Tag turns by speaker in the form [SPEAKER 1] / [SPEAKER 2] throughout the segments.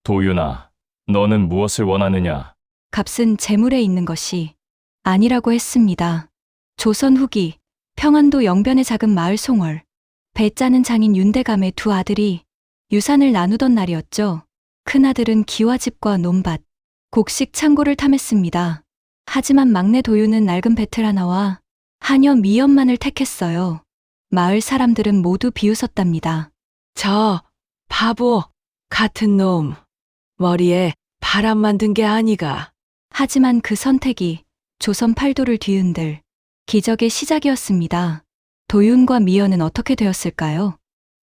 [SPEAKER 1] 도윤아, 너는 무엇을 원하느냐?
[SPEAKER 2] 값은 재물에 있는 것이 아니라고 했습니다. 조선 후기 평안도 영변의 작은 마을 송월, 배 짜는 장인 윤대감의 두 아들이 유산을 나누던 날이었죠. 큰아들은 기와집과 논밭, 곡식 창고를 탐했습니다. 하지만 막내 도윤은 낡은 배틀 하나와 하녀 미연만을 택했어요. 마을 사람들은 모두 비웃었답니다.
[SPEAKER 3] 저 바보 같은 놈, 머리에 바람 만든 게 아니가.
[SPEAKER 2] 하지만 그 선택이 조선 팔도를 뒤흔들 기적의 시작이었습니다. 도윤과 미연은 어떻게 되었을까요?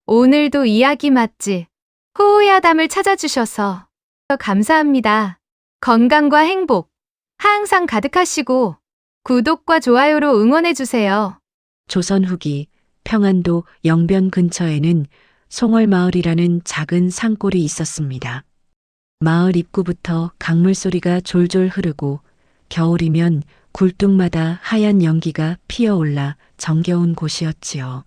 [SPEAKER 4] 오늘도 이야기 맛집 호호야담을 찾아주셔서 감사합니다. 건강과 행복 항상 가득하시고 구독과 좋아요로 응원해주세요.
[SPEAKER 5] 조선 후기 평안도 영변 근처에는 송월마을이라는 작은 산골이 있었습니다. 마을 입구부터 강물 소리가 졸졸 흐르고 겨울이면 굴뚝마다 하얀 연기가 피어올라 정겨운 곳이었지요.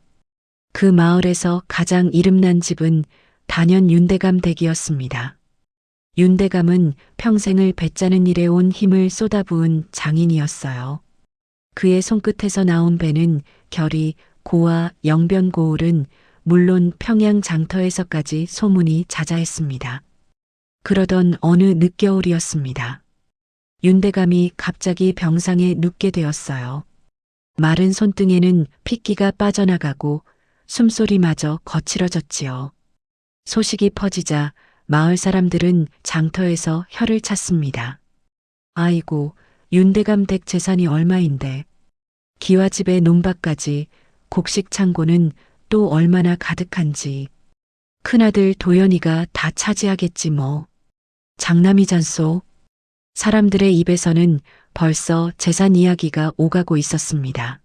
[SPEAKER 5] 그 마을에서 가장 이름난 집은 단연 윤대감 댁이었습니다. 윤대감은 평생을 배 짜는 일에 온 힘을 쏟아부은 장인이었어요. 그의 손끝에서 나온 배는 결이 고와 영변고을은 물론 평양 장터에서까지 소문이 자자했습니다. 그러던 어느 늦겨울이었습니다. 윤대감이 갑자기 병상에 눕게 되었어요. 마른 손등에는 핏기가 빠져나가고 숨소리마저 거칠어졌지요. 소식이 퍼지자 마을 사람들은 장터에서 혀를 찼습니다. 아이고, 윤대감 댁 재산이 얼마인데, 기와집의 논밭까지, 곡식 창고는 또 얼마나 가득한지, 큰아들 도연이가 다 차지하겠지 뭐. 장남이잖소. 사람들의 입에서는 벌써 재산 이야기가 오가고 있었습니다.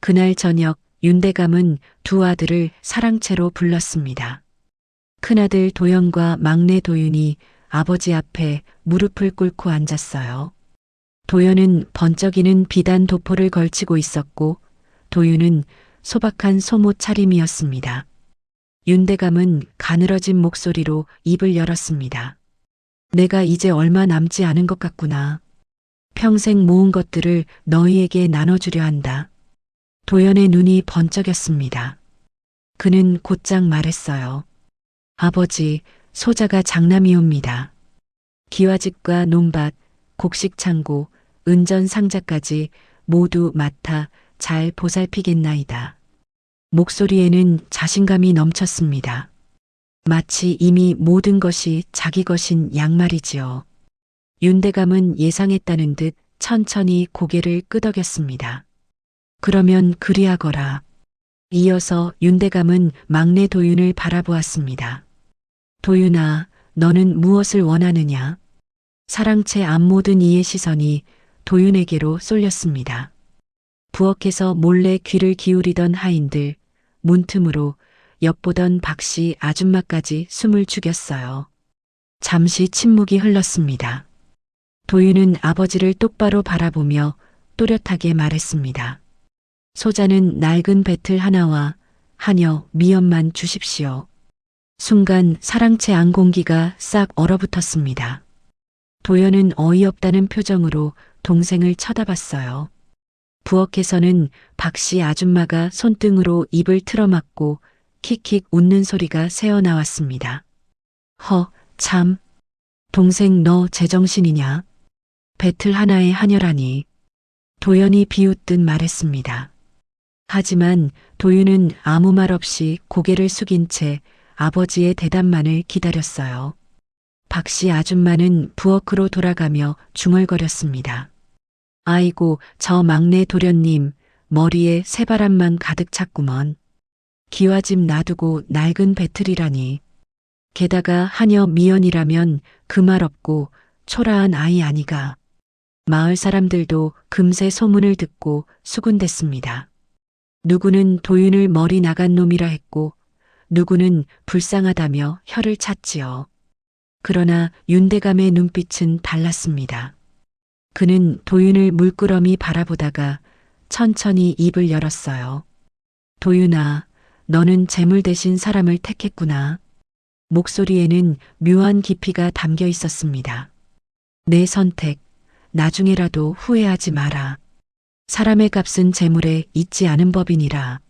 [SPEAKER 5] 그날 저녁 윤대감은 두 아들을 사랑채로 불렀습니다. 큰아들 도연과 막내 도윤이 아버지 앞에 무릎을 꿇고 앉았어요. 도연은 번쩍이는 비단 도포를 걸치고 있었고 도윤은 소박한 소모 차림이었습니다. 윤대감은 가늘어진 목소리로 입을 열었습니다. 내가 이제 얼마 남지 않은 것 같구나. 평생 모은 것들을 너희에게 나눠주려 한다. 도연의 눈이 번쩍였습니다. 그는 곧장 말했어요. 아버지, 소자가 장남이옵니다. 기와집과 논밭, 곡식 창고, 은전 상자까지 모두 맡아 잘 보살피겠나이다. 목소리에는 자신감이 넘쳤습니다. 마치 이미 모든 것이 자기 것인 양말이지요. 윤대감은 예상했다는 듯 천천히 고개를 끄덕였습니다. 그러면 그리하거라. 이어서 윤대감은 막내 도윤을 바라보았습니다. 도윤아, 너는 무엇을 원하느냐? 사랑채 안 모든 이의 시선이 도윤에게로 쏠렸습니다. 부엌에서 몰래 귀를 기울이던 하인들, 문틈으로 엿보던 박씨 아줌마까지 숨을 죽였어요. 잠시 침묵이 흘렀습니다. 도윤은 아버지를 똑바로 바라보며 또렷하게 말했습니다. 소자는 낡은 배틀 하나와 하녀 미연만 주십시오. 순간 사랑채 안공기가 싹 얼어붙었습니다. 도연은 어이없다는 표정으로 동생을 쳐다봤어요. 부엌에서는 박씨 아줌마가 손등으로 입을 틀어막고 킥킥 웃는 소리가 새어나왔습니다. 참. 동생 너 제정신이냐? 배틀 하나에 하녀라니. 도연이 비웃듯 말했습니다. 하지만 도윤은 아무 말 없이 고개를 숙인 채 아버지의 대답만을 기다렸어요. 박씨 아줌마는 부엌으로 돌아가며 중얼거렸습니다. 아이고, 저 막내 도련님, 머리에 새바람만 가득 찼구먼. 기와집 놔두고 낡은 배틀이라니. 게다가 하녀 미연이라면 그 말 없고 초라한 아이 아니가. 마을 사람들도 금세 소문을 듣고 수군댔습니다. 누구는 도윤을 머리 나간 놈이라 했고 누구는 불쌍하다며 혀를 찼지요. 그러나 윤대감의 눈빛은 달랐습니다. 그는 도윤을 물끄러미 바라보다가 천천히 입을 열었어요. 도윤아, 너는 재물 대신 사람을 택했구나. 목소리에는 묘한 깊이가 담겨 있었습니다. 내 선택, 나중에라도 후회하지 마라. 사람의 값은 재물에 있지 않은 법이니라.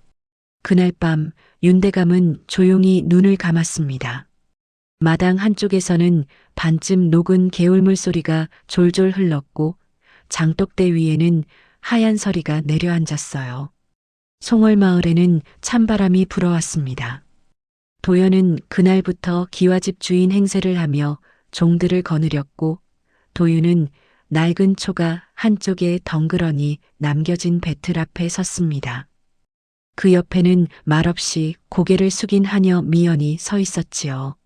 [SPEAKER 5] 그날 밤 윤대감은 조용히 눈을 감았습니다. 마당 한쪽에서는 반쯤 녹은 개울물 소리가 졸졸 흘렀고 장독대 위에는 하얀 서리가 내려앉았어요. 송월마을에는 찬바람이 불어왔습니다. 도연은 그날부터 기와집 주인 행세를 하며 종들을 거느렸고 도윤은 낡은 초가 한쪽에 덩그러니 남겨진 배틀 앞에 섰습니다. 그 옆에는 말없이 고개를 숙인 하녀 미연이 서 있었지요.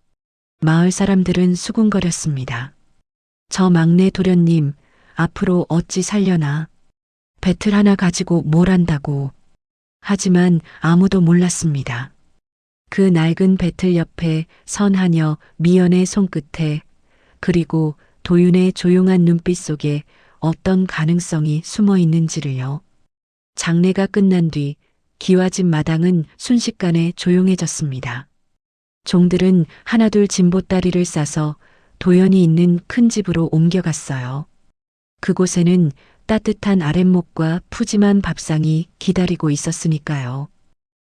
[SPEAKER 5] 마을 사람들은 수군거렸습니다. 저 막내 도련님, 앞으로 어찌 살려나. 배틀 하나 가지고 뭘 한다고. 하지만 아무도 몰랐습니다. 그 낡은 배틀 옆에 선 하녀 미연의 손끝에 그리고 도윤의 조용한 눈빛 속에 어떤 가능성이 숨어 있는지를요. 장례가 끝난 뒤 기와집 마당은 순식간에 조용해졌습니다. 종들은 하나둘 진보다리를 싸서 도연이 있는 큰 집으로 옮겨갔어요. 그곳에는 따뜻한 아랫목과 푸짐한 밥상이 기다리고 있었으니까요.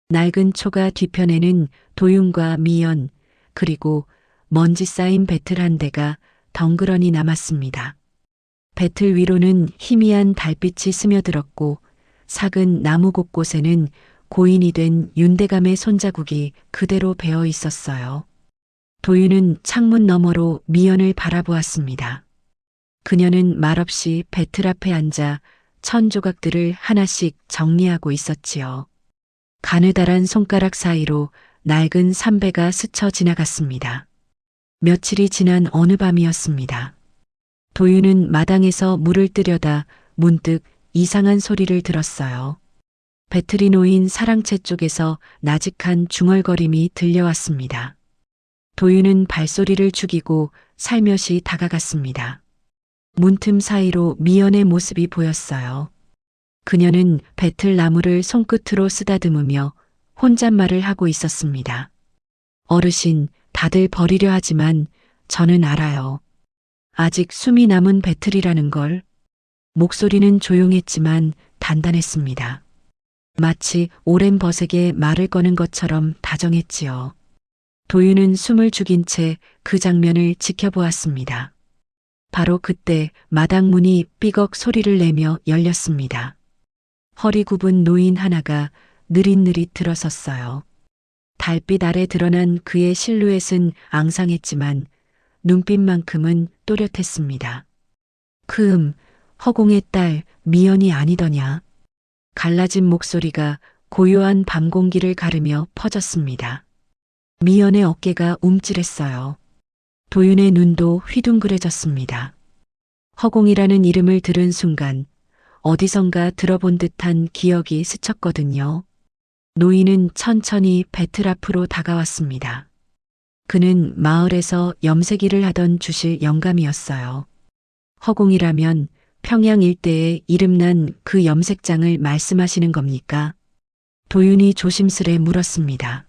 [SPEAKER 5] 낡은 초가 뒤편에는 도윤과 미연 그리고 먼지 쌓인 배틀 한 대가 덩그러니 남았습니다. 배틀 위로는 희미한 달빛이 스며들었고 삭은 나무 곳곳에는 고인이 된 윤대감의 손자국이 그대로 베어 있었어요. 도윤은 창문 너머로 미연을 바라보았습니다. 그녀는 말없이 배틀 앞에 앉아 천 조각들을 하나씩 정리하고 있었지요. 가느다란 손가락 사이로 낡은 삼배가 스쳐 지나갔습니다. 며칠이 지난 어느 밤이었습니다. 도윤은 마당에서 물을 뜨려다 문득 이상한 소리를 들었어요. 배틀이 놓인 사랑채 쪽에서 나직한 중얼거림이 들려왔습니다. 도윤은 발소리를 죽이고 살며시 다가갔습니다. 문틈 사이로 미연의 모습이 보였어요. 그녀는 배틀 나무를 손끝으로 쓰다듬으며 혼잣말을 하고 있었습니다. 어르신, 다들 버리려 하지만 저는 알아요. 아직 숨이 남은 배틀이라는 걸. 목소리는 조용했지만 단단했습니다. 마치 오랜 버색에 말을 거는 것처럼 다정했지요. 도윤은 숨을 죽인 채 그 장면을 지켜보았습니다. 바로 그때 마당 문이 삐걱 소리를 내며 열렸습니다. 허리 굽은 노인 하나가 느릿느릿 들어섰어요. 달빛 아래 드러난 그의 실루엣은 앙상했지만 눈빛만큼은 또렷했습니다. 허공의 딸 미연이 아니더냐. 갈라진 목소리가 고요한 밤 공기를 가르며 퍼졌습니다. 미연의 어깨가 움찔했어요. 도윤의 눈도 휘둥그레졌습니다. 허공이라는 이름을 들은 순간 어디선가 들어본 듯한 기억이 스쳤거든요. 노인은 천천히 배틀 앞으로 다가왔습니다. 그는 마을에서 염색일을 하던 주실 영감이었어요. 허공이라면 평양 일대에 이름난 그 염색장을 말씀하시는 겁니까? 도윤이 조심스레 물었습니다.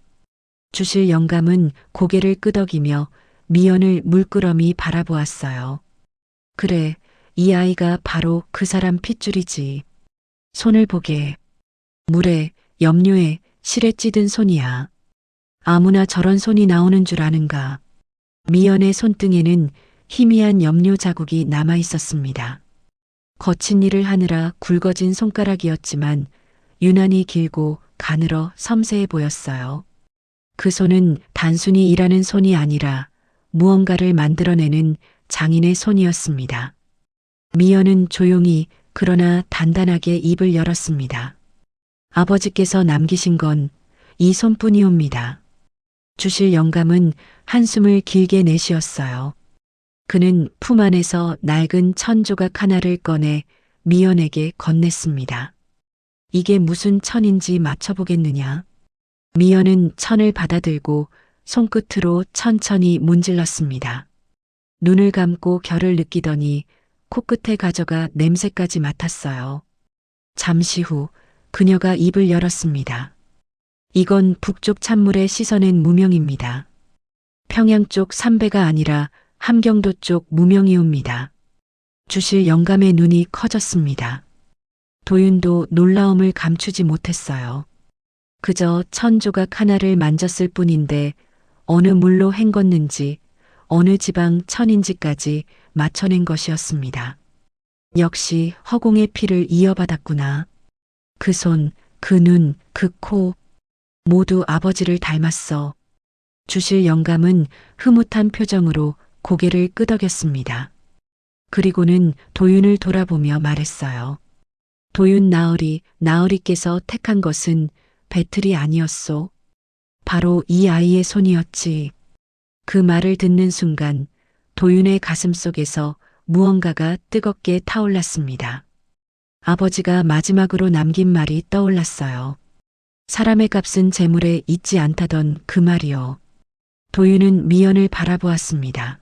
[SPEAKER 5] 주실 영감은 고개를 끄덕이며 미연을 물끄러미 바라보았어요. 그래, 이 아이가 바로 그 사람 핏줄이지. 손을 보게. 물에, 염료에, 실에 찌든 손이야. 아무나 저런 손이 나오는 줄 아는가. 미연의 손등에는 희미한 염료 자국이 남아 있었습니다. 거친 일을 하느라 굵어진 손가락이었지만 유난히 길고 가늘어 섬세해 보였어요. 그 손은 단순히 일하는 손이 아니라 무언가를 만들어내는 장인의 손이었습니다. 미연은 조용히 그러나 단단하게 입을 열었습니다. 아버지께서 남기신 건 이 손뿐이옵니다. 주실 영감은 한숨을 길게 내쉬었어요. 그는 품 안에서 낡은 천 조각 하나를 꺼내 미연에게 건넸습니다. 이게 무슨 천인지 맞춰보겠느냐. 미연은 천을 받아들고 손끝으로 천천히 문질렀습니다. 눈을 감고 결을 느끼더니 코끝에 가져가 냄새까지 맡았어요. 잠시 후 그녀가 입을 열었습니다. 이건 북쪽 찬물에 씻어낸 무명입니다. 평양 쪽 삼배가 아니라 함경도 쪽 무명이옵니다. 주실 영감의 눈이 커졌습니다. 도윤도 놀라움을 감추지 못했어요. 그저 천 조각 하나를 만졌을 뿐인데 어느 물로 헹궜는지 어느 지방 천인지까지 맞춰낸 것이었습니다. 역시 허공의 피를 이어받았구나. 그 손, 그 눈, 그 코 모두 아버지를 닮았어. 주실 영감은 흐뭇한 표정으로 고개를 끄덕였습니다. 그리고는 도윤을 돌아보며 말했어요. 도윤 나으리, 나으리께서 택한 것은 배틀이 아니었소. 바로 이 아이의 손이었지. 그 말을 듣는 순간 도윤의 가슴 속에서 무언가가 뜨겁게 타올랐습니다. 아버지가 마지막으로 남긴 말이 떠올랐어요. 사람의 값은 재물에 있지 않다던 그 말이요. 도윤은 미연을 바라보았습니다.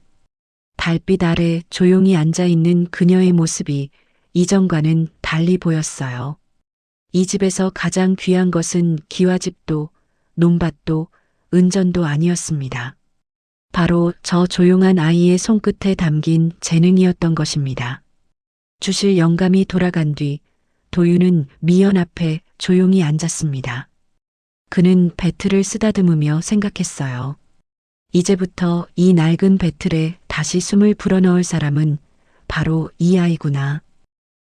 [SPEAKER 5] 달빛 아래 조용히 앉아있는 그녀의 모습이 이전과는 달리 보였어요. 이 집에서 가장 귀한 것은 기와집도, 논밭도, 은전도 아니었습니다. 바로 저 조용한 아이의 손끝에 담긴 재능이었던 것입니다. 주실 영감이 돌아간 뒤 도윤은 미연 앞에 조용히 앉았습니다. 그는 배틀을 쓰다듬으며 생각했어요. 이제부터 이 낡은 배틀에 다시 숨을 불어넣을 사람은 바로 이 아이구나.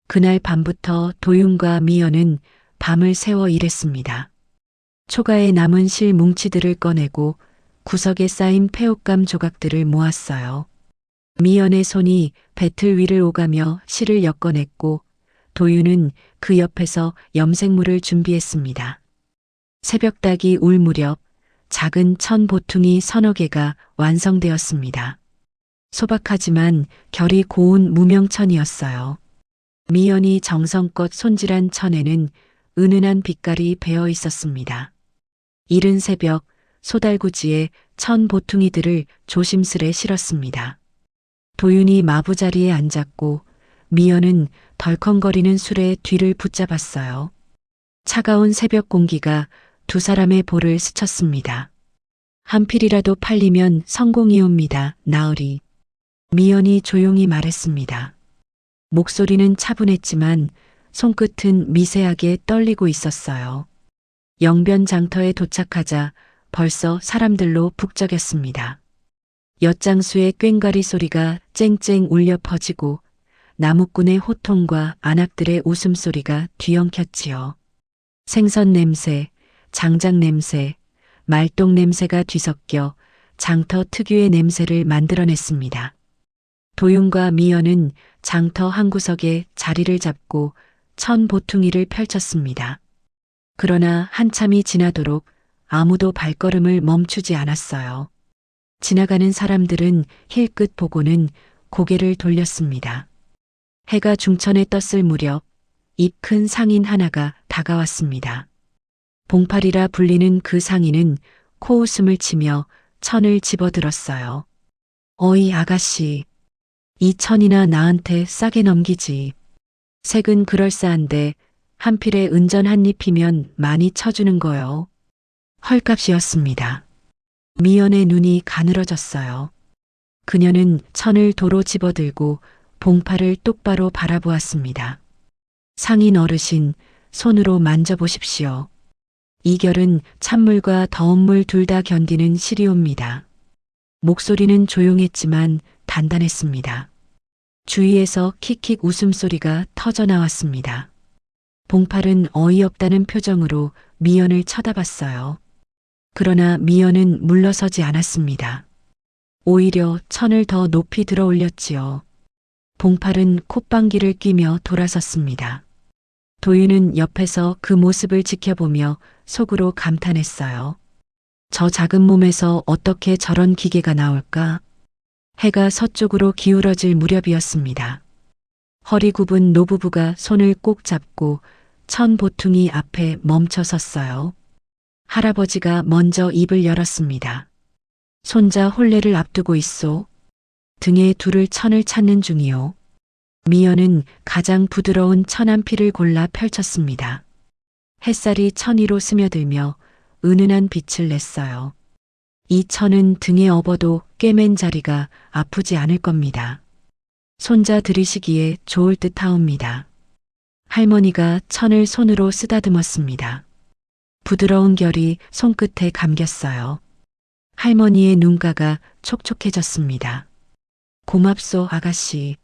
[SPEAKER 5] 그날 밤부터 도윤과 미연은 밤을 새워 일했습니다. 초가에 남은 실 뭉치들을 꺼내고 구석에 쌓인 폐옥감 조각들을 모았어요. 미연의 손이 배틀 위를 오가며 실을 엮어냈고 도윤은 그 옆에서 염색물을 준비했습니다. 새벽닭이 울 무렵 작은 천 보퉁이 서너 개가 완성되었습니다. 소박하지만 결이 고운 무명천이었어요. 미연이 정성껏 손질한 천에는 은은한 빛깔이 배어 있었습니다. 이른 새벽 소달구지에 천 보퉁이들을 조심스레 실었습니다. 도윤이 마부자리에 앉았고 미연은 덜컹거리는 술에 뒤를 붙잡았어요. 차가운 새벽 공기가 두 사람의 볼을 스쳤습니다. 한 필이라도 팔리면 성공이옵니다, 나으리. 미연이 조용히 말했습니다. 목소리는 차분했지만 손끝은 미세하게 떨리고 있었어요. 영변 장터에 도착하자 벌써 사람들로 북적였습니다. 엿장수의 꽹과리 소리가 쨍쨍 울려 퍼지고 나무꾼의 호통과 안악들의 웃음소리가 뒤엉켰지요. 생선 냄새, 장작 냄새, 말똥 냄새가 뒤섞여 장터 특유의 냄새를 만들어냈습니다. 도윤과 미연은 장터 한 구석에 자리를 잡고 천 보퉁이를 펼쳤습니다. 그러나 한참이 지나도록 아무도 발걸음을 멈추지 않았어요. 지나가는 사람들은 힐끗 보고는 고개를 돌렸습니다. 해가 중천에 떴을 무렵 입 큰 상인 하나가 다가왔습니다. 봉팔이라 불리는 그 상인은 코웃음을 치며 천을 집어들었어요. 어이 아가씨, 이 천이나 나한테 싸게 넘기지. 색은 그럴싸한데 한 필에 은전 한 잎이면 많이 쳐주는 거요. 헐값이었습니다. 미연의 눈이 가늘어졌어요. 그녀는 천을 도로 집어들고 봉팔을 똑바로 바라보았습니다. 상인 어르신, 손으로 만져보십시오. 이 결은 찬물과 더운 물 둘 다 견디는 실이옵니다. 목소리는 조용했지만 단단했습니다. 주위에서 킥킥 웃음소리가 터져나왔습니다. 봉팔은 어이없다는 표정으로 미연을 쳐다봤어요. 그러나 미연은 물러서지 않았습니다. 오히려 천을 더 높이 들어 올렸지요. 봉팔은 콧방귀를 뀌며 돌아섰습니다. 도윤은 옆에서 그 모습을 지켜보며 속으로 감탄했어요. 저 작은 몸에서 어떻게 저런 기계가 나올까? 해가 서쪽으로 기울어질 무렵이었습니다. 허리 굽은 노부부가 손을 꼭 잡고 천 보퉁이 앞에 멈춰 섰어요. 할아버지가 먼저 입을 열었습니다. 손자 혼례를 앞두고 있소. 등에 두를 천을 찾는 중이요. 미연은 가장 부드러운 천 한 필을 골라 펼쳤습니다. 햇살이 천 위로 스며들며 은은한 빛을 냈어요. 이 천은 등에 업어도 꿰맨 자리가 아프지 않을 겁니다. 손자 들이시기에 좋을 듯 하옵니다. 할머니가 천을 손으로 쓰다듬었습니다. 부드러운 결이 손끝에 감겼어요. 할머니의 눈가가 촉촉해졌습니다. 고맙소, 아가씨.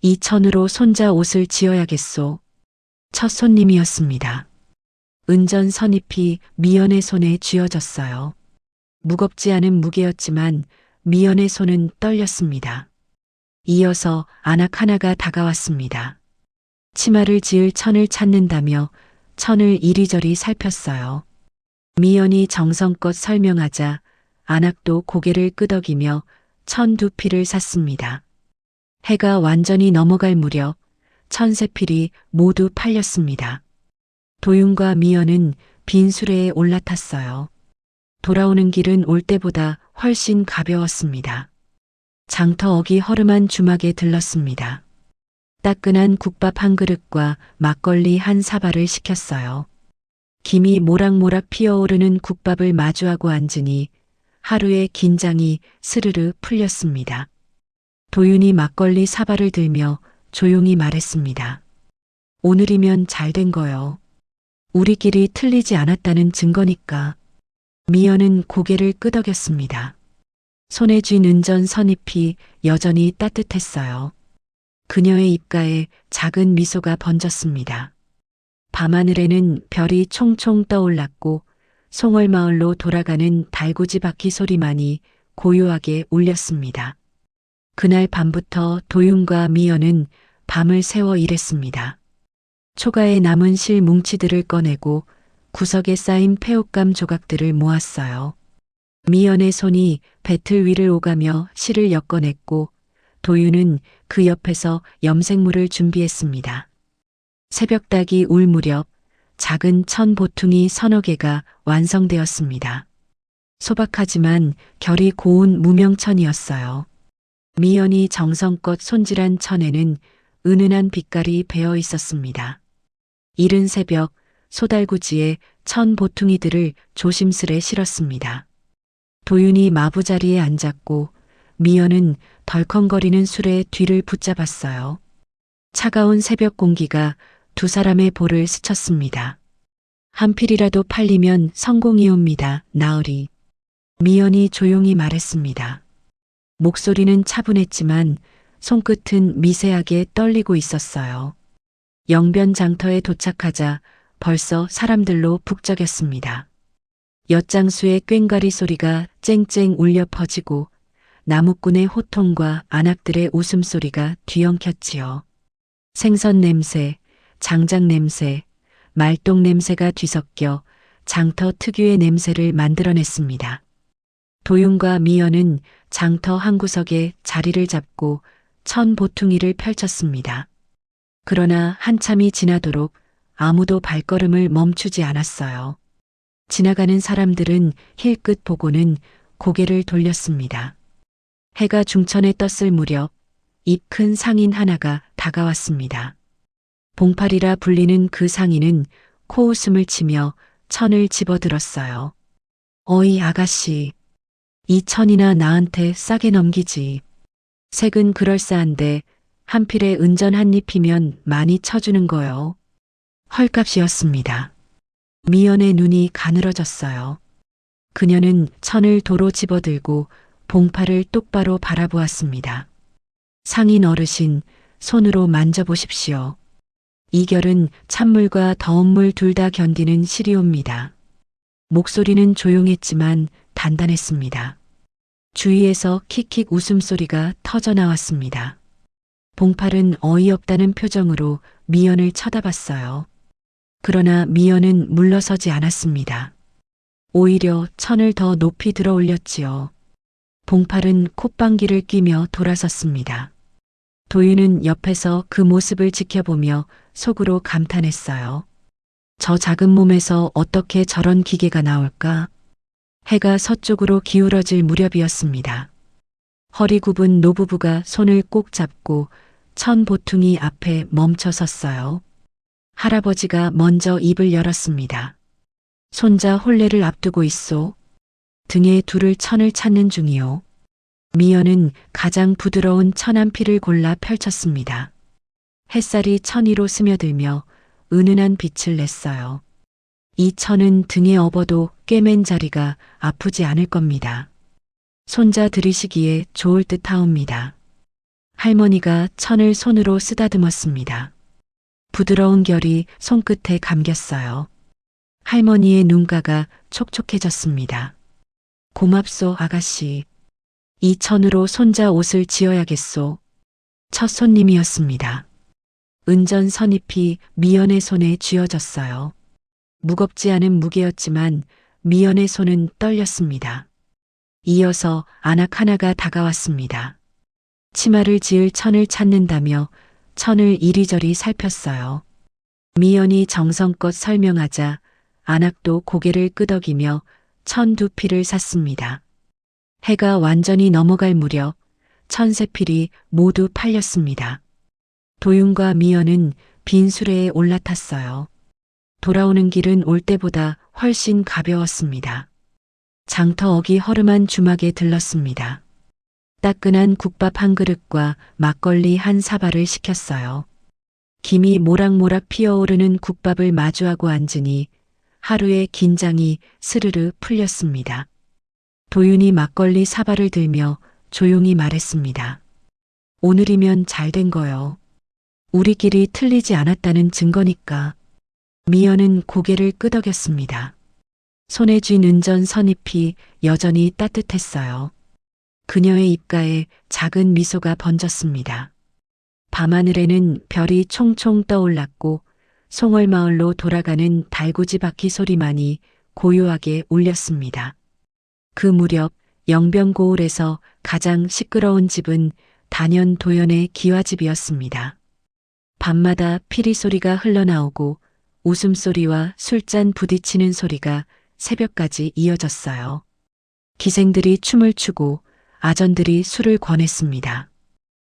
[SPEAKER 5] 이 천으로 손자 옷을 지어야겠소. 첫 손님이었습니다. 은전 선잎이 미연의 손에 쥐어졌어요. 무겁지 않은 무게였지만 미연의 손은 떨렸습니다. 이어서 안악 하나가 다가왔습니다. 치마를 지을 천을 찾는다며 천을 이리저리 살폈어요. 미연이 정성껏 설명하자 안악도 고개를 끄덕이며 천 두 필을 샀습니다. 해가 완전히 넘어갈 무렵 천 세 필이 모두 팔렸습니다. 도윤과 미연은 빈 수레에 올라탔어요. 돌아오는 길은 올 때보다 훨씬 가벼웠습니다. 장터 어기 허름한 주막에 들렀습니다. 따끈한 국밥 한 그릇과 막걸리 한 사발을 시켰어요. 김이 모락모락 피어오르는 국밥을 마주하고 앉으니 하루의 긴장이 스르르 풀렸습니다. 도윤이 막걸리 사발을 들며 조용히 말했습니다. 오늘이면 잘 된 거요. 우리끼리 틀리지 않았다는 증거니까. 미연은 고개를 끄덕였습니다. 손에 쥔 은전 선잎이 여전히 따뜻했어요. 그녀의 입가에 작은 미소가 번졌습니다. 밤하늘에는 별이 총총 떠올랐고 송월마을로 돌아가는 달구지 바퀴 소리만이 고요하게 울렸습니다. 그날 밤부터 도윤과 미연은 밤을 새워 일했습니다. 초가에 남은 실 뭉치들을 꺼내고 구석에 쌓인 폐옷감 조각들을 모았어요. 미연의 손이 배틀 위를 오가며 실을 엮어냈고 도윤은 그 옆에서 염색물을 준비했습니다. 새벽닭이 울 무렵 작은 천 보퉁이 서너 개가 완성되었습니다. 소박하지만 결이 고운 무명천이었어요. 미연이 정성껏 손질한 천에는 은은한 빛깔이 배어 있었습니다. 이른 새벽 소달구지에 천 보퉁이들을 조심스레 실었습니다. 도윤이 마부자리에 앉았고 미연은 덜컹거리는 술에 뒤를 붙잡았어요. 차가운 새벽 공기가 두 사람의 볼을 스쳤습니다. 한 필이라도 팔리면 성공이옵니다, 나으리. 미연이 조용히 말했습니다. 목소리는 차분했지만 손끝은 미세하게 떨리고 있었어요. 영변 장터에 도착하자 벌써 사람들로 북적였습니다. 엿장수의 꽹과리 소리가 쨍쨍 울려 퍼지고 나무꾼의 호통과 안악들의 웃음소리가 뒤엉켰지요. 생선 냄새, 장작 냄새, 말똥 냄새가 뒤섞여 장터 특유의 냄새를 만들어냈습니다. 도윤과 미연은 장터 한 구석에 자리를 잡고 천 보퉁이를 펼쳤습니다. 그러나 한참이 지나도록 아무도 발걸음을 멈추지 않았어요. 지나가는 사람들은 힐끗 보고는 고개를 돌렸습니다. 해가 중천에 떴을 무렵 입 큰 상인 하나가 다가왔습니다. 봉팔이라 불리는 그 상인은 코웃음을 치며 천을 집어들었어요. 어이 아가씨, 이 천이나 나한테 싸게 넘기지. 색은 그럴싸한데 한 필에 은전 한 잎이면 많이 쳐주는 거요. 헐값이었습니다. 미연의 눈이 가늘어졌어요. 그녀는 천을 도로 집어들고 봉팔을 똑바로 바라보았습니다. 상인 어르신, 손으로 만져보십시오. 이 결은 찬물과 더운 물 둘 다 견디는 실이옵니다. 목소리는 조용했지만 단단했습니다. 주위에서 킥킥 웃음소리가 터져나왔습니다. 봉팔은 어이없다는 표정으로 미연을 쳐다봤어요. 그러나 미연은 물러서지 않았습니다. 오히려 천을 더 높이 들어 올렸지요. 봉팔은 콧방귀를 뀌며 돌아섰습니다. 도윤은 옆에서 그 모습을 지켜보며 속으로 감탄했어요. 저 작은 몸에서 어떻게 저런 기계가 나올까? 해가 서쪽으로 기울어질 무렵이었습니다. 허리 굽은 노부부가 손을 꼭 잡고 천 보퉁이 앞에 멈춰 섰어요. 할아버지가 먼저 입을 열었습니다. 손자 혼례를 앞두고 있소. 등에 두를 천을 찾는 중이요. 미연은 가장 부드러운 천 한 피를 골라 펼쳤습니다. 햇살이 천 위로 스며들며 은은한 빛을 냈어요. 이 천은 등에 업어도 꿰맨 자리가 아프지 않을 겁니다. 손자 들이시기에 좋을 듯 하옵니다. 할머니가 천을 손으로 쓰다듬었습니다. 부드러운 결이 손끝에 감겼어요. 할머니의 눈가가 촉촉해졌습니다. 고맙소, 아가씨. 이 천으로 손자 옷을 지어야겠소. 첫 손님이었습니다. 은전 선잎이 미연의 손에 쥐어졌어요. 무겁지 않은 무게였지만 미연의 손은 떨렸습니다. 이어서 안악 하나가 다가왔습니다. 치마를 지을 천을 찾는다며 천을 이리저리 살폈어요. 미연이 정성껏 설명하자 안악도 고개를 끄덕이며 천 두 필을 샀습니다. 해가 완전히 넘어갈 무렵 천 세 필이 모두 팔렸습니다. 도윤과 미연은 빈 수레에 올라탔어요. 돌아오는 길은 올 때보다 훨씬 가벼웠습니다. 장터 어기 허름한 주막에 들렀습니다. 따끈한 국밥 한 그릇과 막걸리 한 사발을 시켰어요. 김이 모락모락 피어오르는 국밥을 마주하고 앉으니 하루의 긴장이 스르르 풀렸습니다. 도윤이 막걸리 사발을 들며 조용히 말했습니다. 오늘이면 잘 된 거요. 우리끼리 틀리지 않았다는 증거니까. 미연은 고개를 끄덕였습니다. 손에 쥔 은전 선잎이 여전히 따뜻했어요. 그녀의 입가에 작은 미소가 번졌습니다. 밤하늘에는 별이 총총 떠올랐고 송월마을로 돌아가는 달구지 바퀴 소리만이 고요하게 울렸습니다. 그 무렵 영병고을에서 가장 시끄러운 집은 단연 도연의 기와집이었습니다. 밤마다 피리 소리가 흘러나오고 웃음소리와 술잔 부딪히는 소리가 새벽까지 이어졌어요. 기생들이 춤을 추고 아전들이 술을 권했습니다.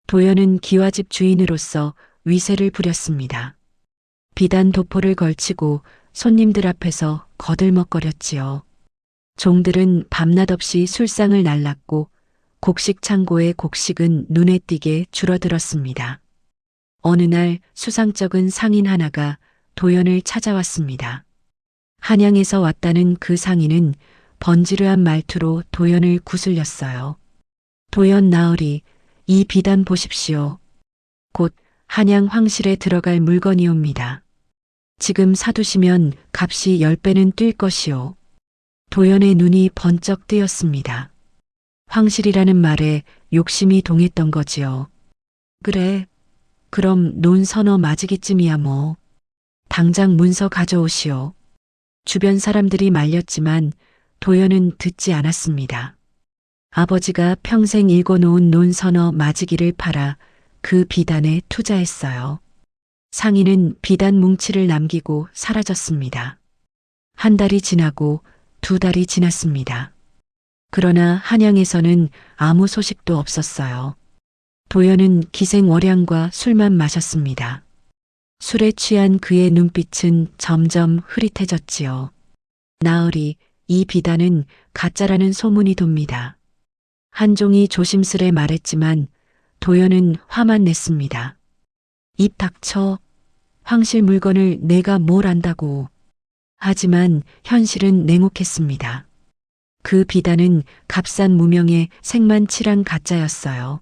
[SPEAKER 5] 도연은 기와집 주인으로서 위세를 부렸습니다. 비단 도포를 걸치고 손님들 앞에서 거들먹거렸지요. 종들은 밤낮 없이 술상을 날랐고 곡식 창고의 곡식은 눈에 띄게 줄어들었습니다. 어느 날 수상쩍은 상인 하나가 도연을 찾아왔습니다. 한양에서 왔다는 그 상인은 번지르한 말투로 도연을 구슬렸어요. 도연 나으리, 이 비단 보십시오. 곧 한양 황실에 들어갈 물건이옵니다. 지금 사두시면 값이 10배는 뛸 것이오. 도연의 눈이 번쩍 뜨였습니다. 황실이라는 말에 욕심이 동했던 거지요. 그래, 그럼 논 서너 맞이기쯤이야 뭐. 당장 문서 가져오시오. 주변 사람들이 말렸지만 도연은 듣지 않았습니다. 아버지가 평생 읽어놓은 논 서너 맞이기를 팔아 그 비단에 투자했어요. 상인은 비단 뭉치를 남기고 사라졌습니다. 한 달이 지나고 두 달이 지났습니다. 그러나 한양에서는 아무 소식도 없었어요. 도연은 기생월양과 술만 마셨습니다. 술에 취한 그의 눈빛은 점점 흐릿해졌지요. 나으리, 이 비단은 가짜라는 소문이 돕니다. 한종이 조심스레 말했지만 도연은 화만 냈습니다. 입 닥쳐. 황실 물건을 내가 뭘 안다고. 하지만 현실은 냉혹했습니다. 그 비단은 값싼 무명의 색만 칠한 가짜였어요.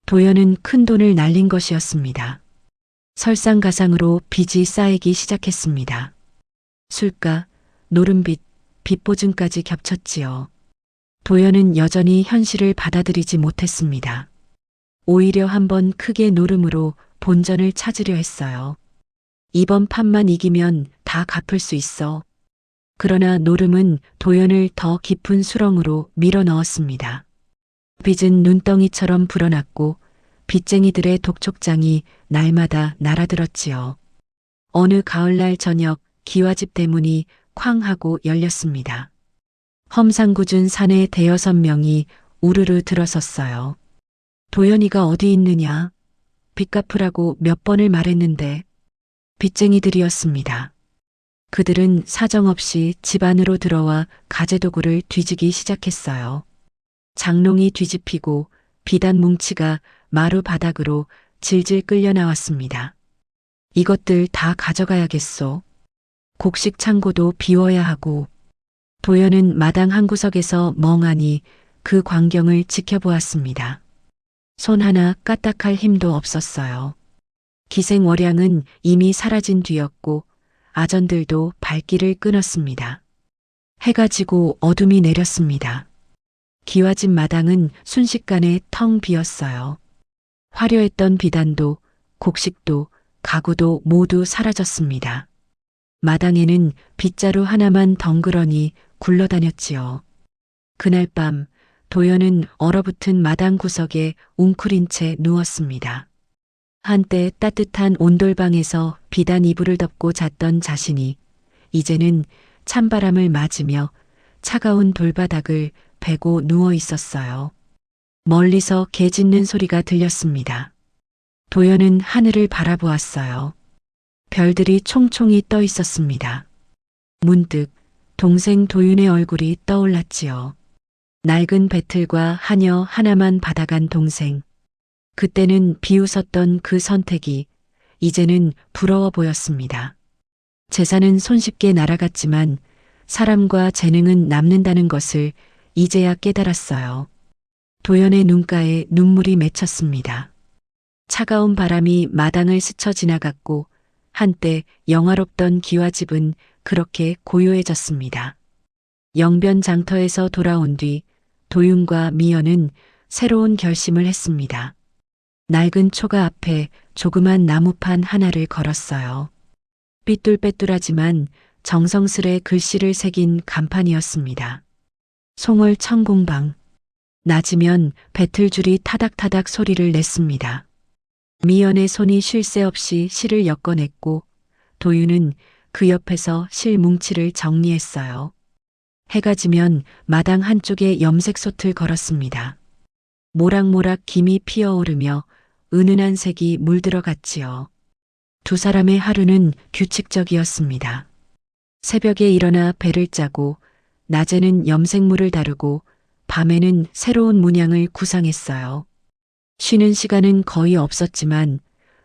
[SPEAKER 5] 도연은 큰 돈을 날린 것이었습니다. 설상가상으로 빚이 쌓이기 시작했습니다. 술가, 노름빚, 빚보증까지 겹쳤지요. 도연은 여전히 현실을 받아들이지 못했습니다. 오히려 한번 크게 노름으로 본전을 찾으려 했어요. 이번 판만 이기면 다 갚을 수 있어. 그러나 노름은 도연을 더 깊은 수렁으로 밀어 넣었습니다. 빚은 눈덩이처럼 불어났고 빚쟁이들의 독촉장이 날마다 날아들었지요. 어느 가을날 저녁 기와집 대문이 쾅 하고 열렸습니다. 험상궂은 산의 대여섯 명이 우르르 들어섰어요. 도연이가 어디 있느냐? 빚 갚으라고 몇 번을 말했는데. 빚쟁이들이었습니다. 그들은 사정없이 집 안으로 들어와 가재도구를 뒤지기 시작했어요. 장롱이 뒤집히고 비단 뭉치가 마루 바닥으로 질질 끌려 나왔습니다. 이것들 다 가져가야겠소. 곡식 창고도 비워야 하고. 도연은 마당 한 구석에서 멍하니 그 광경을 지켜보았습니다. 손 하나 까딱할 힘도 없었어요. 기생월양은 이미 사라진 뒤였고 아전들도 발길을 끊었습니다. 해가 지고 어둠이 내렸습니다. 기와집 마당은 순식간에 텅 비었어요. 화려했던 비단도 곡식도 가구도 모두 사라졌습니다. 마당에는 빗자루 하나만 덩그러니 굴러다녔지요. 그날 밤 도연은 얼어붙은 마당 구석에 웅크린 채 누웠습니다. 한때 따뜻한 온돌방에서 비단 이불을 덮고 잤던 자신이 이제는 찬바람을 맞으며 차가운 돌바닥을 베고 누워 있었어요. 멀리서 개 짖는 소리가 들렸습니다. 도연은 하늘을 바라보았어요. 별들이 총총히 떠 있었습니다. 문득 동생 도윤의 얼굴이 떠올랐지요. 낡은 배틀과 하녀 하나만 받아간 동생. 그때는 비웃었던 그 선택이 이제는 부러워 보였습니다. 재산은 손쉽게 날아갔지만 사람과 재능은 남는다는 것을 이제야 깨달았어요. 도연의 눈가에 눈물이 맺혔습니다. 차가운 바람이 마당을 스쳐 지나갔고 한때 영화롭던 기와집은 그렇게 고요해졌습니다. 영변 장터에서 돌아온 뒤 도윤과 미연은 새로운 결심을 했습니다. 낡은 초가 앞에 조그만 나무판 하나를 걸었어요. 삐뚤빼뚤하지만 정성스레 글씨를 새긴 간판이었습니다. 송월 천공방. 낮이면 배틀줄이 타닥타닥 소리를 냈습니다. 미연의 손이 쉴 새 없이 실을 엮어냈고 도윤은 그 옆에서 실 뭉치를 정리했어요. 해가 지면 마당 한쪽에 염색 솥을 걸었습니다. 모락모락 김이 피어오르며 은은한 색이 물들어갔지요. 두 사람의 하루는 규칙적이었습니다. 새벽에 일어나 배를 짜고 낮에는 염색물을 다루고 밤에는 새로운 문양을 구상했어요. 쉬는 시간은 거의 없었지만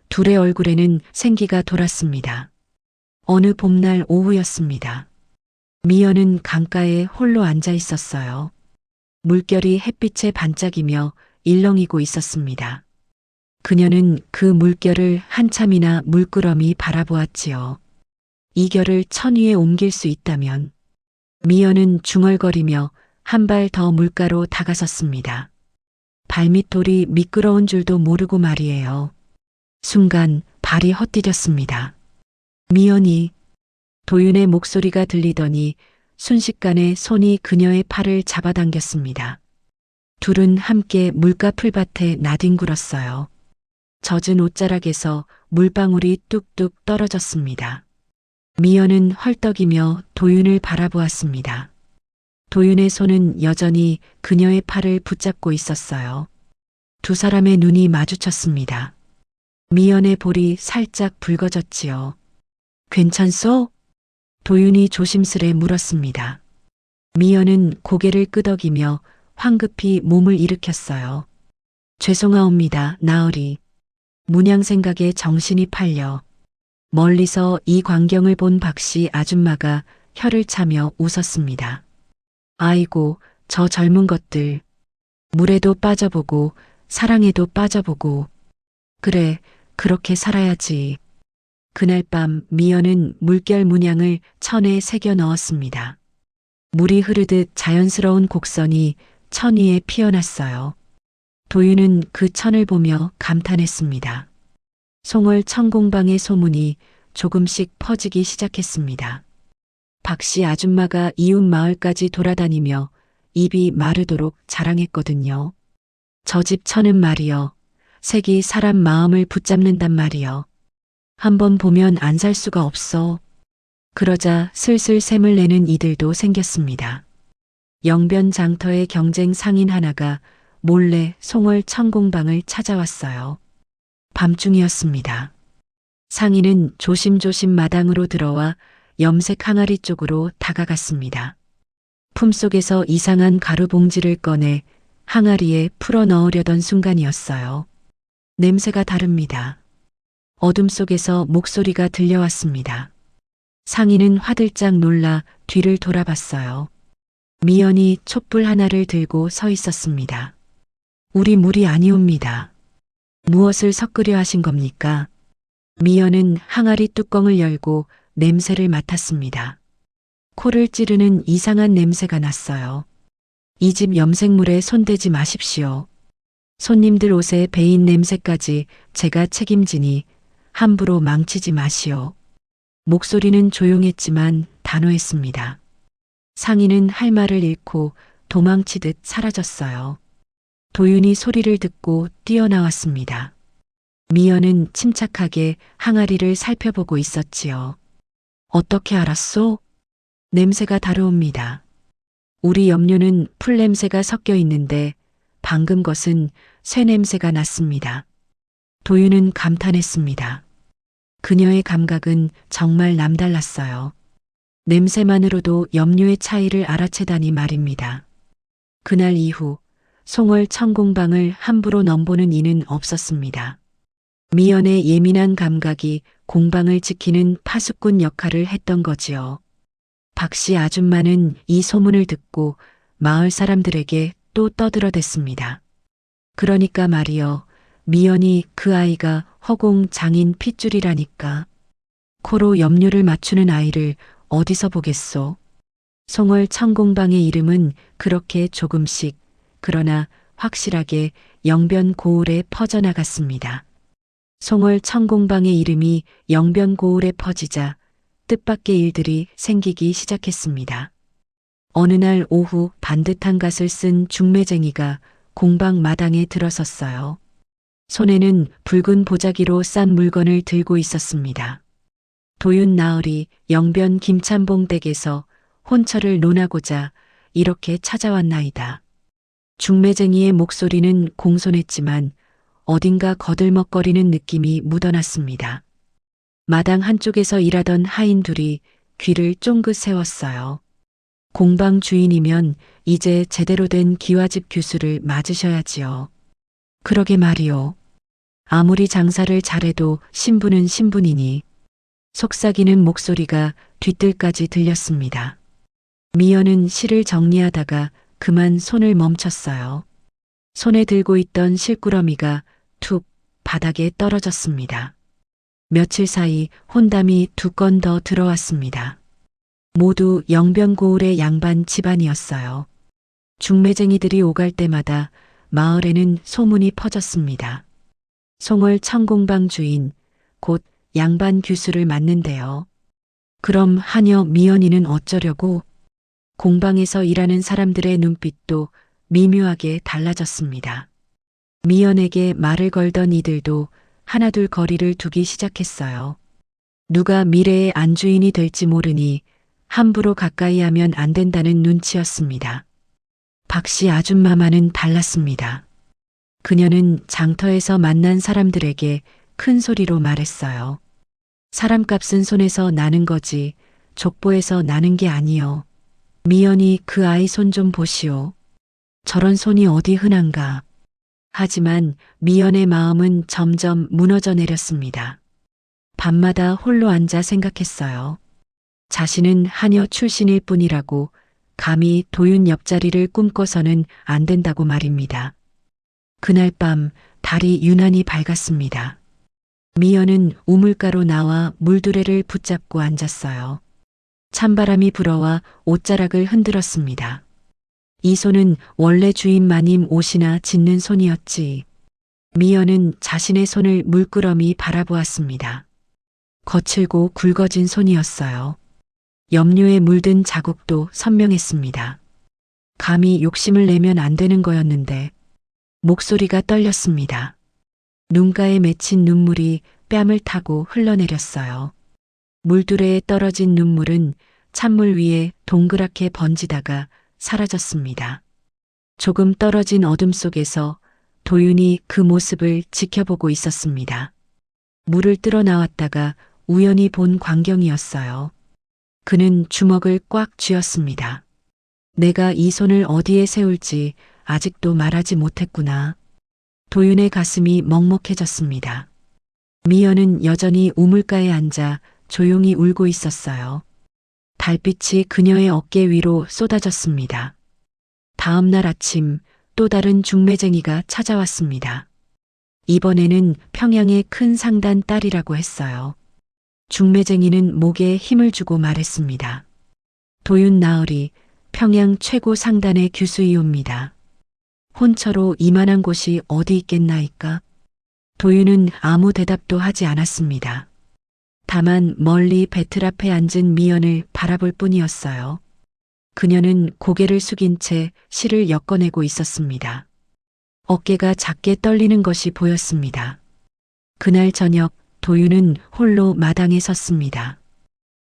[SPEAKER 5] 둘의 얼굴에는 생기가 돌았습니다. 어느 봄날 오후였습니다. 미연은 강가에 홀로 앉아 있었어요. 물결이 햇빛에 반짝이며 일렁이고 있었습니다. 그녀는 그 물결을 한참이나 물끄러미 바라보았지요. 이 결을 천 위에 옮길 수 있다면. 미연은 중얼거리며 한 발 더 물가로 다가섰습니다. 발밑돌이 미끄러운 줄도 모르고 말이에요. 순간 발이 헛디뎠습니다. 미연이. 도윤의 목소리가 들리더니 순식간에 손이 그녀의 팔을 잡아당겼습니다. 둘은 함께 물가 풀밭에 나뒹굴었어요. 젖은 옷자락에서 물방울이 뚝뚝 떨어졌습니다. 미연은 헐떡이며 도윤을 바라보았습니다. 도윤의 손은 여전히 그녀의 팔을 붙잡고 있었어요. 두 사람의 눈이 마주쳤습니다. 미연의 볼이 살짝 붉어졌지요. 괜찮소? 도윤이 조심스레 물었습니다. 미연은 고개를 끄덕이며 황급히 몸을 일으켰어요. 죄송하옵니다, 나으리. 문양 생각에 정신이 팔려. 멀리서 이 광경을 본 박씨 아줌마가 혀를 차며 웃었습니다. 아이고, 저 젊은 것들. 물에도 빠져보고 사랑에도 빠져보고. 그래, 그렇게 살아야지. 그날 밤 미연은 물결 문양을 천에 새겨 넣었습니다. 물이 흐르듯 자연스러운 곡선이 천 위에 피어났어요. 도윤은 그 천을 보며 감탄했습니다. 송월 천공방의 소문이 조금씩 퍼지기 시작했습니다. 박씨 아줌마가 이웃 마을까지 돌아다니며 입이 마르도록 자랑했거든요. 저 집 천은 말이여, 색이 사람 마음을 붙잡는단 말이여. 한번 보면 안 살 수가 없어. 그러자 슬슬 샘을 내는 이들도 생겼습니다. 영변 장터의 경쟁 상인 하나가 몰래 송월 천공방을 찾아왔어요. 밤중이었습니다. 상인은 조심조심 마당으로 들어와 염색 항아리 쪽으로 다가갔습니다. 품속에서 이상한 가루 봉지를 꺼내 항아리에 풀어 넣으려던 순간이었어요. 냄새가 다릅니다. 어둠 속에서 목소리가 들려왔습니다. 상인은 화들짝 놀라 뒤를 돌아봤어요. 미연이 촛불 하나를 들고 서 있었습니다. 우리 물이 아니옵니다. 무엇을 섞으려 하신 겁니까? 미연은 항아리 뚜껑을 열고 냄새를 맡았습니다. 코를 찌르는 이상한 냄새가 났어요. 이 집 염색물에 손대지 마십시오. 손님들 옷에 배인 냄새까지 제가 책임지니 함부로 망치지 마시오. 목소리는 조용했지만 단호했습니다. 상인은 할 말을 잃고 도망치듯 사라졌어요. 도윤이 소리를 듣고 뛰어나왔습니다. 미연은 침착하게 항아리를 살펴보고 있었지요. 어떻게 알았소? 냄새가 다르옵니다. 우리 염료는 풀 냄새가 섞여 있는데 방금 것은 쇠 냄새가 났습니다. 도윤은 감탄했습니다. 그녀의 감각은 정말 남달랐어요. 냄새만으로도 염료의 차이를 알아채다니 말입니다. 그날 이후 송월 천공방을 함부로 넘보는 이는 없었습니다. 미연의 예민한 감각이 공방을 지키는 파수꾼 역할을 했던 거지요. 박씨 아줌마는 이 소문을 듣고 마을 사람들에게 또 떠들어댔습니다. 그러니까 말이여, 미연이 그 아이가 허공 장인 핏줄이라니까. 코로 염료를 맞추는 아이를 어디서 보겠소? 송월 천공방의 이름은 그렇게 조금씩, 그러나 확실하게 영변고을에 퍼져나갔습니다. 송월 천공방의 이름이 영변고을에 퍼지자 뜻밖의 일들이 생기기 시작했습니다. 어느 날 오후 반듯한 갓을 쓴 중매쟁이가 공방 마당에 들어섰어요. 손에는 붉은 보자기로 싼 물건을 들고 있었습니다. 도윤 나으리 영변 김찬봉 댁에서 혼처를 논하고자 이렇게 찾아왔나이다. 중매쟁이의 목소리는 공손했지만 어딘가 거들먹거리는 느낌이 묻어났습니다. 마당 한쪽에서 일하던 하인 둘이 귀를 쫑긋 세웠어요. 공방 주인이면 이제 제대로 된 기와집 교수를 맞으셔야지요. 그러게 말이요. 아무리 장사를 잘해도 신분은 신분이니. 속삭이는 목소리가 뒤뜰까지 들렸습니다. 미연은 실을 정리하다가 그만 손을 멈췄어요. 손에 들고 있던 실꾸러미가 툭 바닥에 떨어졌습니다. 며칠 사이 혼담이 2건 더 들어왔습니다. 모두 영변고을의 양반 집안이었어요. 중매쟁이들이 오갈 때마다 마을에는 소문이 퍼졌습니다. 송월 천공방 주인, 곧 양반 규수를 맡는데요. 그럼 하녀 미연이는 어쩌려고? 공방에서 일하는 사람들의 눈빛도 미묘하게 달라졌습니다. 미연에게 말을 걸던 이들도 하나둘 거리를 두기 시작했어요. 누가 미래의 안주인이 될지 모르니 함부로 가까이 하면 안 된다는 눈치였습니다. 박씨 아줌마만은 달랐습니다. 그녀는 장터에서 만난 사람들에게 큰 소리로 말했어요. 사람값은 손에서 나는 거지 족보에서 나는 게 아니요. 미연이 그 아이 손 좀 보시오. 저런 손이 어디 흔한가. 하지만 미연의 마음은 점점 무너져 내렸습니다. 밤마다 홀로 앉아 생각했어요. 자신은 하녀 출신일 뿐이라고 감히 도윤 옆자리를 꿈꿔서는 안 된다고 말입니다. 그날 밤 달이 유난히 밝았습니다. 미연은 우물가로 나와 물두레를 붙잡고 앉았어요. 찬바람이 불어와 옷자락을 흔들었습니다. 이 손은 원래 주인 마님 옷이나 짓는 손이었지. 미연은 자신의 손을 물끄러미 바라보았습니다. 거칠고 굵어진 손이었어요. 염료에 물든 자국도 선명했습니다. 감히 욕심을 내면 안 되는 거였는데 목소리가 떨렸습니다. 눈가에 맺힌 눈물이 뺨을 타고 흘러내렸어요. 물두레에 떨어진 눈물은 찬물 위에 동그랗게 번지다가 사라졌습니다. 조금 떨어진 어둠 속에서 도윤이 그 모습을 지켜보고 있었습니다. 물을 뜰어 나왔다가 우연히 본 광경이었어요. 그는 주먹을 꽉 쥐었습니다. 내가 이 손을 어디에 세울지 아직도 말하지 못했구나. 도윤의 가슴이 먹먹해졌습니다. 미연은 여전히 우물가에 앉아 조용히 울고 있었어요. 달빛이 그녀의 어깨 위로 쏟아졌습니다. 다음 날 아침 또 다른 중매쟁이가 찾아왔습니다. 이번에는 평양의 큰 상단 딸이라고 했어요. 중매쟁이는 목에 힘을 주고 말했습니다. 도윤 나으리 평양 최고 상단의 규수이옵니다. 혼처로 이만한 곳이 어디 있겠나이까? 도윤은 아무 대답도 하지 않았습니다. 다만 멀리 배틀 앞에 앉은 미연을 바라볼 뿐이었어요. 그녀는 고개를 숙인 채 실을 엮어내고 있었습니다. 어깨가 작게 떨리는 것이 보였습니다. 그날 저녁 도윤은 홀로 마당에 섰습니다.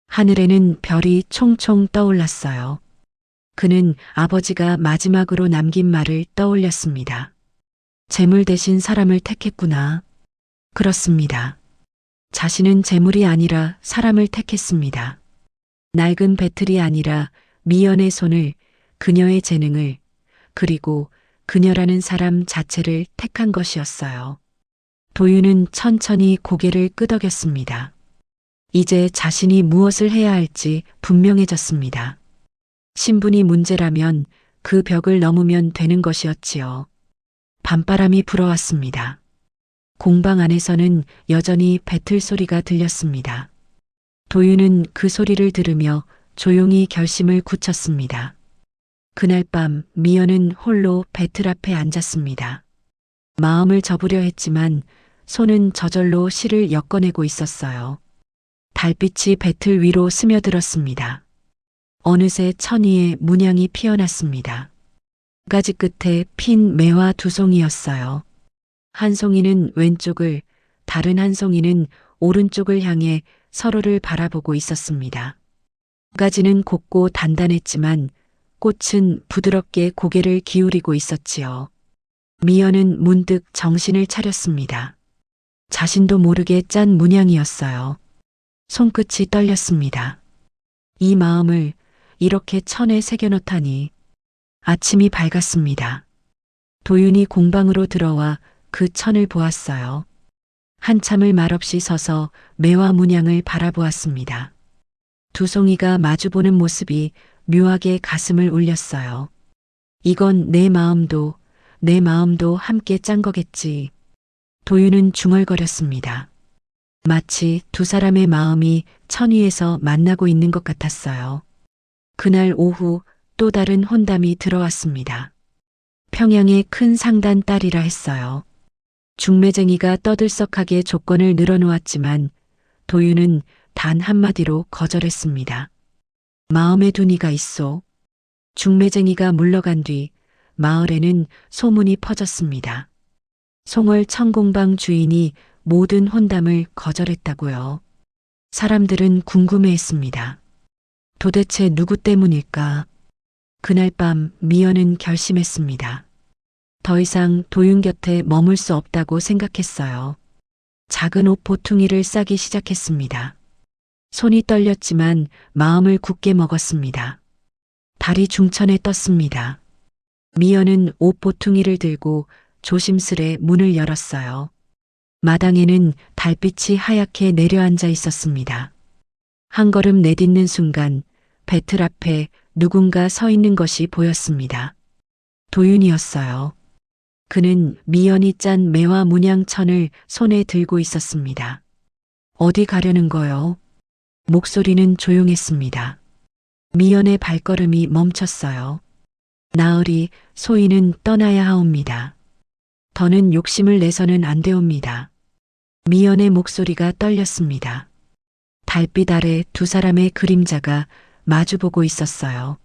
[SPEAKER 5] 하늘에는 별이 총총 떠올랐어요. 그는 아버지가 마지막으로 남긴 말을 떠올렸습니다. 재물 대신 사람을 택했구나. 그렇습니다. 자신은 재물이 아니라 사람을 택했습니다. 낡은 배틀이 아니라 미연의 손을, 그녀의 재능을, 그리고 그녀라는 사람 자체를 택한 것이었어요. 도윤은 천천히 고개를 끄덕였습니다. 이제 자신이 무엇을 해야 할지 분명해졌습니다. 신분이 문제라면 그 벽을 넘으면 되는 것이었지요. 밤바람이 불어왔습니다. 공방 안에서는 여전히 배틀 소리가 들렸습니다. 도윤은 그 소리를 들으며 조용히 결심을 굳혔습니다. 그날 밤 미연은 홀로 배틀 앞에 앉았습니다. 마음을 접으려 했지만 손은 저절로 실을 엮어내고 있었어요. 달빛이 배틀 위로 스며들었습니다. 어느새 천이에 문양이 피어났습니다. 가지 끝에 핀 매화 두 송이였어요. 한 송이는 왼쪽을, 다른 한 송이는 오른쪽을 향해 서로를 바라보고 있었습니다. 가지는 곱고 단단했지만 꽃은 부드럽게 고개를 기울이고 있었지요. 미연은 문득 정신을 차렸습니다. 자신도 모르게 짠 문양이었어요. 손끝이 떨렸습니다. 이 마음을 이렇게 천에 새겨놓다니. 아침이 밝았습니다. 도윤이 공방으로 들어와 그 천을 보았어요. 한참을 말없이 서서 매화 문양을 바라보았습니다. 두 송이가 마주보는 모습이 묘하게 가슴을 울렸어요. 이건 내 마음도 함께 짠 거겠지. 도윤은 중얼거렸습니다. 마치 두 사람의 마음이 천 위에서 만나고 있는 것 같았어요. 그날 오후 또 다른 혼담이 들어왔습니다. 평양의 큰 상단 딸이라 했어요. 중매쟁이가 떠들썩하게 조건을 늘어놓았지만 도윤은 단 한마디로 거절했습니다. 마음에 둔 이가 있소. 중매쟁이가 물러간 뒤 마을에는 소문이 퍼졌습니다. 송월 천공방 주인이 모든 혼담을 거절했다고요. 사람들은 궁금해했습니다. 도대체 누구 때문일까? 그날 밤 미연은 결심했습니다. 더 이상 도윤 곁에 머물 수 없다고 생각했어요. 작은 옷 보퉁이를 싸기 시작했습니다. 손이 떨렸지만 마음을 굳게 먹었습니다. 달이 중천에 떴습니다. 미연은 옷 보퉁이를 들고 조심스레 문을 열었어요. 마당에는 달빛이 하얗게 내려앉아 있었습니다. 한 걸음 내딛는 순간 배틀 앞에 누군가 서 있는 것이 보였습니다. 도윤이었어요. 그는 미연이 짠 매화 문양천을 손에 들고 있었습니다. 어디 가려는 거요? 목소리는 조용했습니다. 미연의 발걸음이 멈췄어요. 나으리, 소인은 떠나야 하옵니다. 더는 욕심을 내서는 안 되옵니다. 미연의 목소리가 떨렸습니다. 달빛 아래 두 사람의 그림자가 마주보고 있었어요.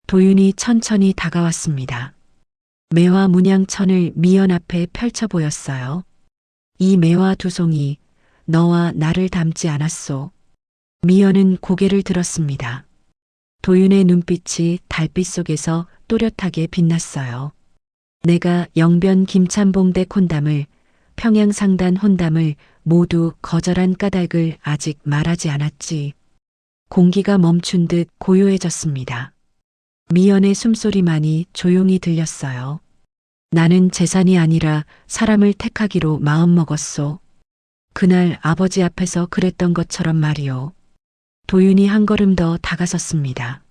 [SPEAKER 5] 도윤이 천천히 다가왔습니다. 매화 문양천을 미연 앞에 펼쳐 보였어요. 이 매화 두 송이 너와 나를 닮지 않았소. 미연은 고개를 들었습니다. 도윤의 눈빛이 달빛 속에서 또렷하게 빛났어요. 내가 영변 김찬봉대 콘담을, 평양상단 혼담을 모두 거절한 까닭을 아직 말하지 않았지. 공기가 멈춘 듯 고요해졌습니다. 미연의 숨소리만이 조용히 들렸어요. 나는 재산이 아니라 사람을 택하기로 마음먹었소. 그날 아버지 앞에서 그랬던 것처럼 말이요. 도윤이 한 걸음 더 다가섰습니다.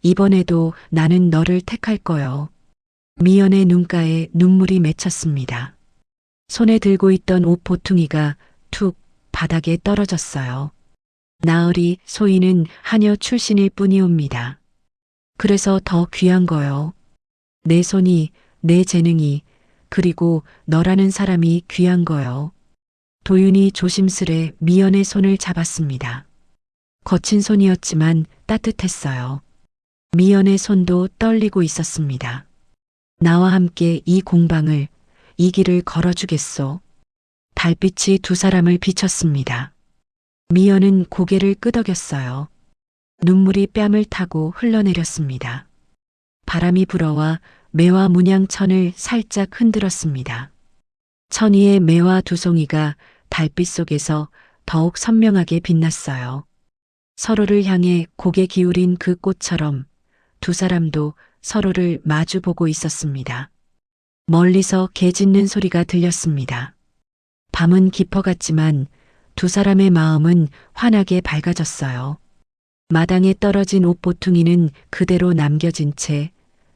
[SPEAKER 5] 이번에도 나는 너를 택할 거요. 미연의 눈가에 눈물이 맺혔습니다. 손에 들고 있던 옷 보퉁이가 툭 바닥에 떨어졌어요. 나으리 소희는 하녀 출신일 뿐이옵니다. 그래서 더 귀한 거요. 내 손이, 내 재능이, 그리고 너라는 사람이 귀한 거요. 도윤이 조심스레 미연의 손을 잡았습니다. 거친 손이었지만 따뜻했어요. 미연의 손도 떨리고 있었습니다. 나와 함께 이 공방을, 이 길을 걸어주겠소. 달빛이 두 사람을 비췄습니다. 미연은 고개를 끄덕였어요. 눈물이 뺨을 타고 흘러내렸습니다. 바람이 불어와 매화 문양천을 살짝 흔들었습니다. 천 위의 매화 두 송이가 달빛 속에서 더욱 선명하게 빛났어요. 서로를 향해 고개 기울인 그 꽃처럼 두 사람도 서로를 마주보고 있었습니다. 멀리서 개 짖는 소리가 들렸습니다. 밤은 깊어갔지만 두 사람의 마음은 환하게 밝아졌어요. 마당에 떨어진 옷 보퉁이는 그대로 남겨진 채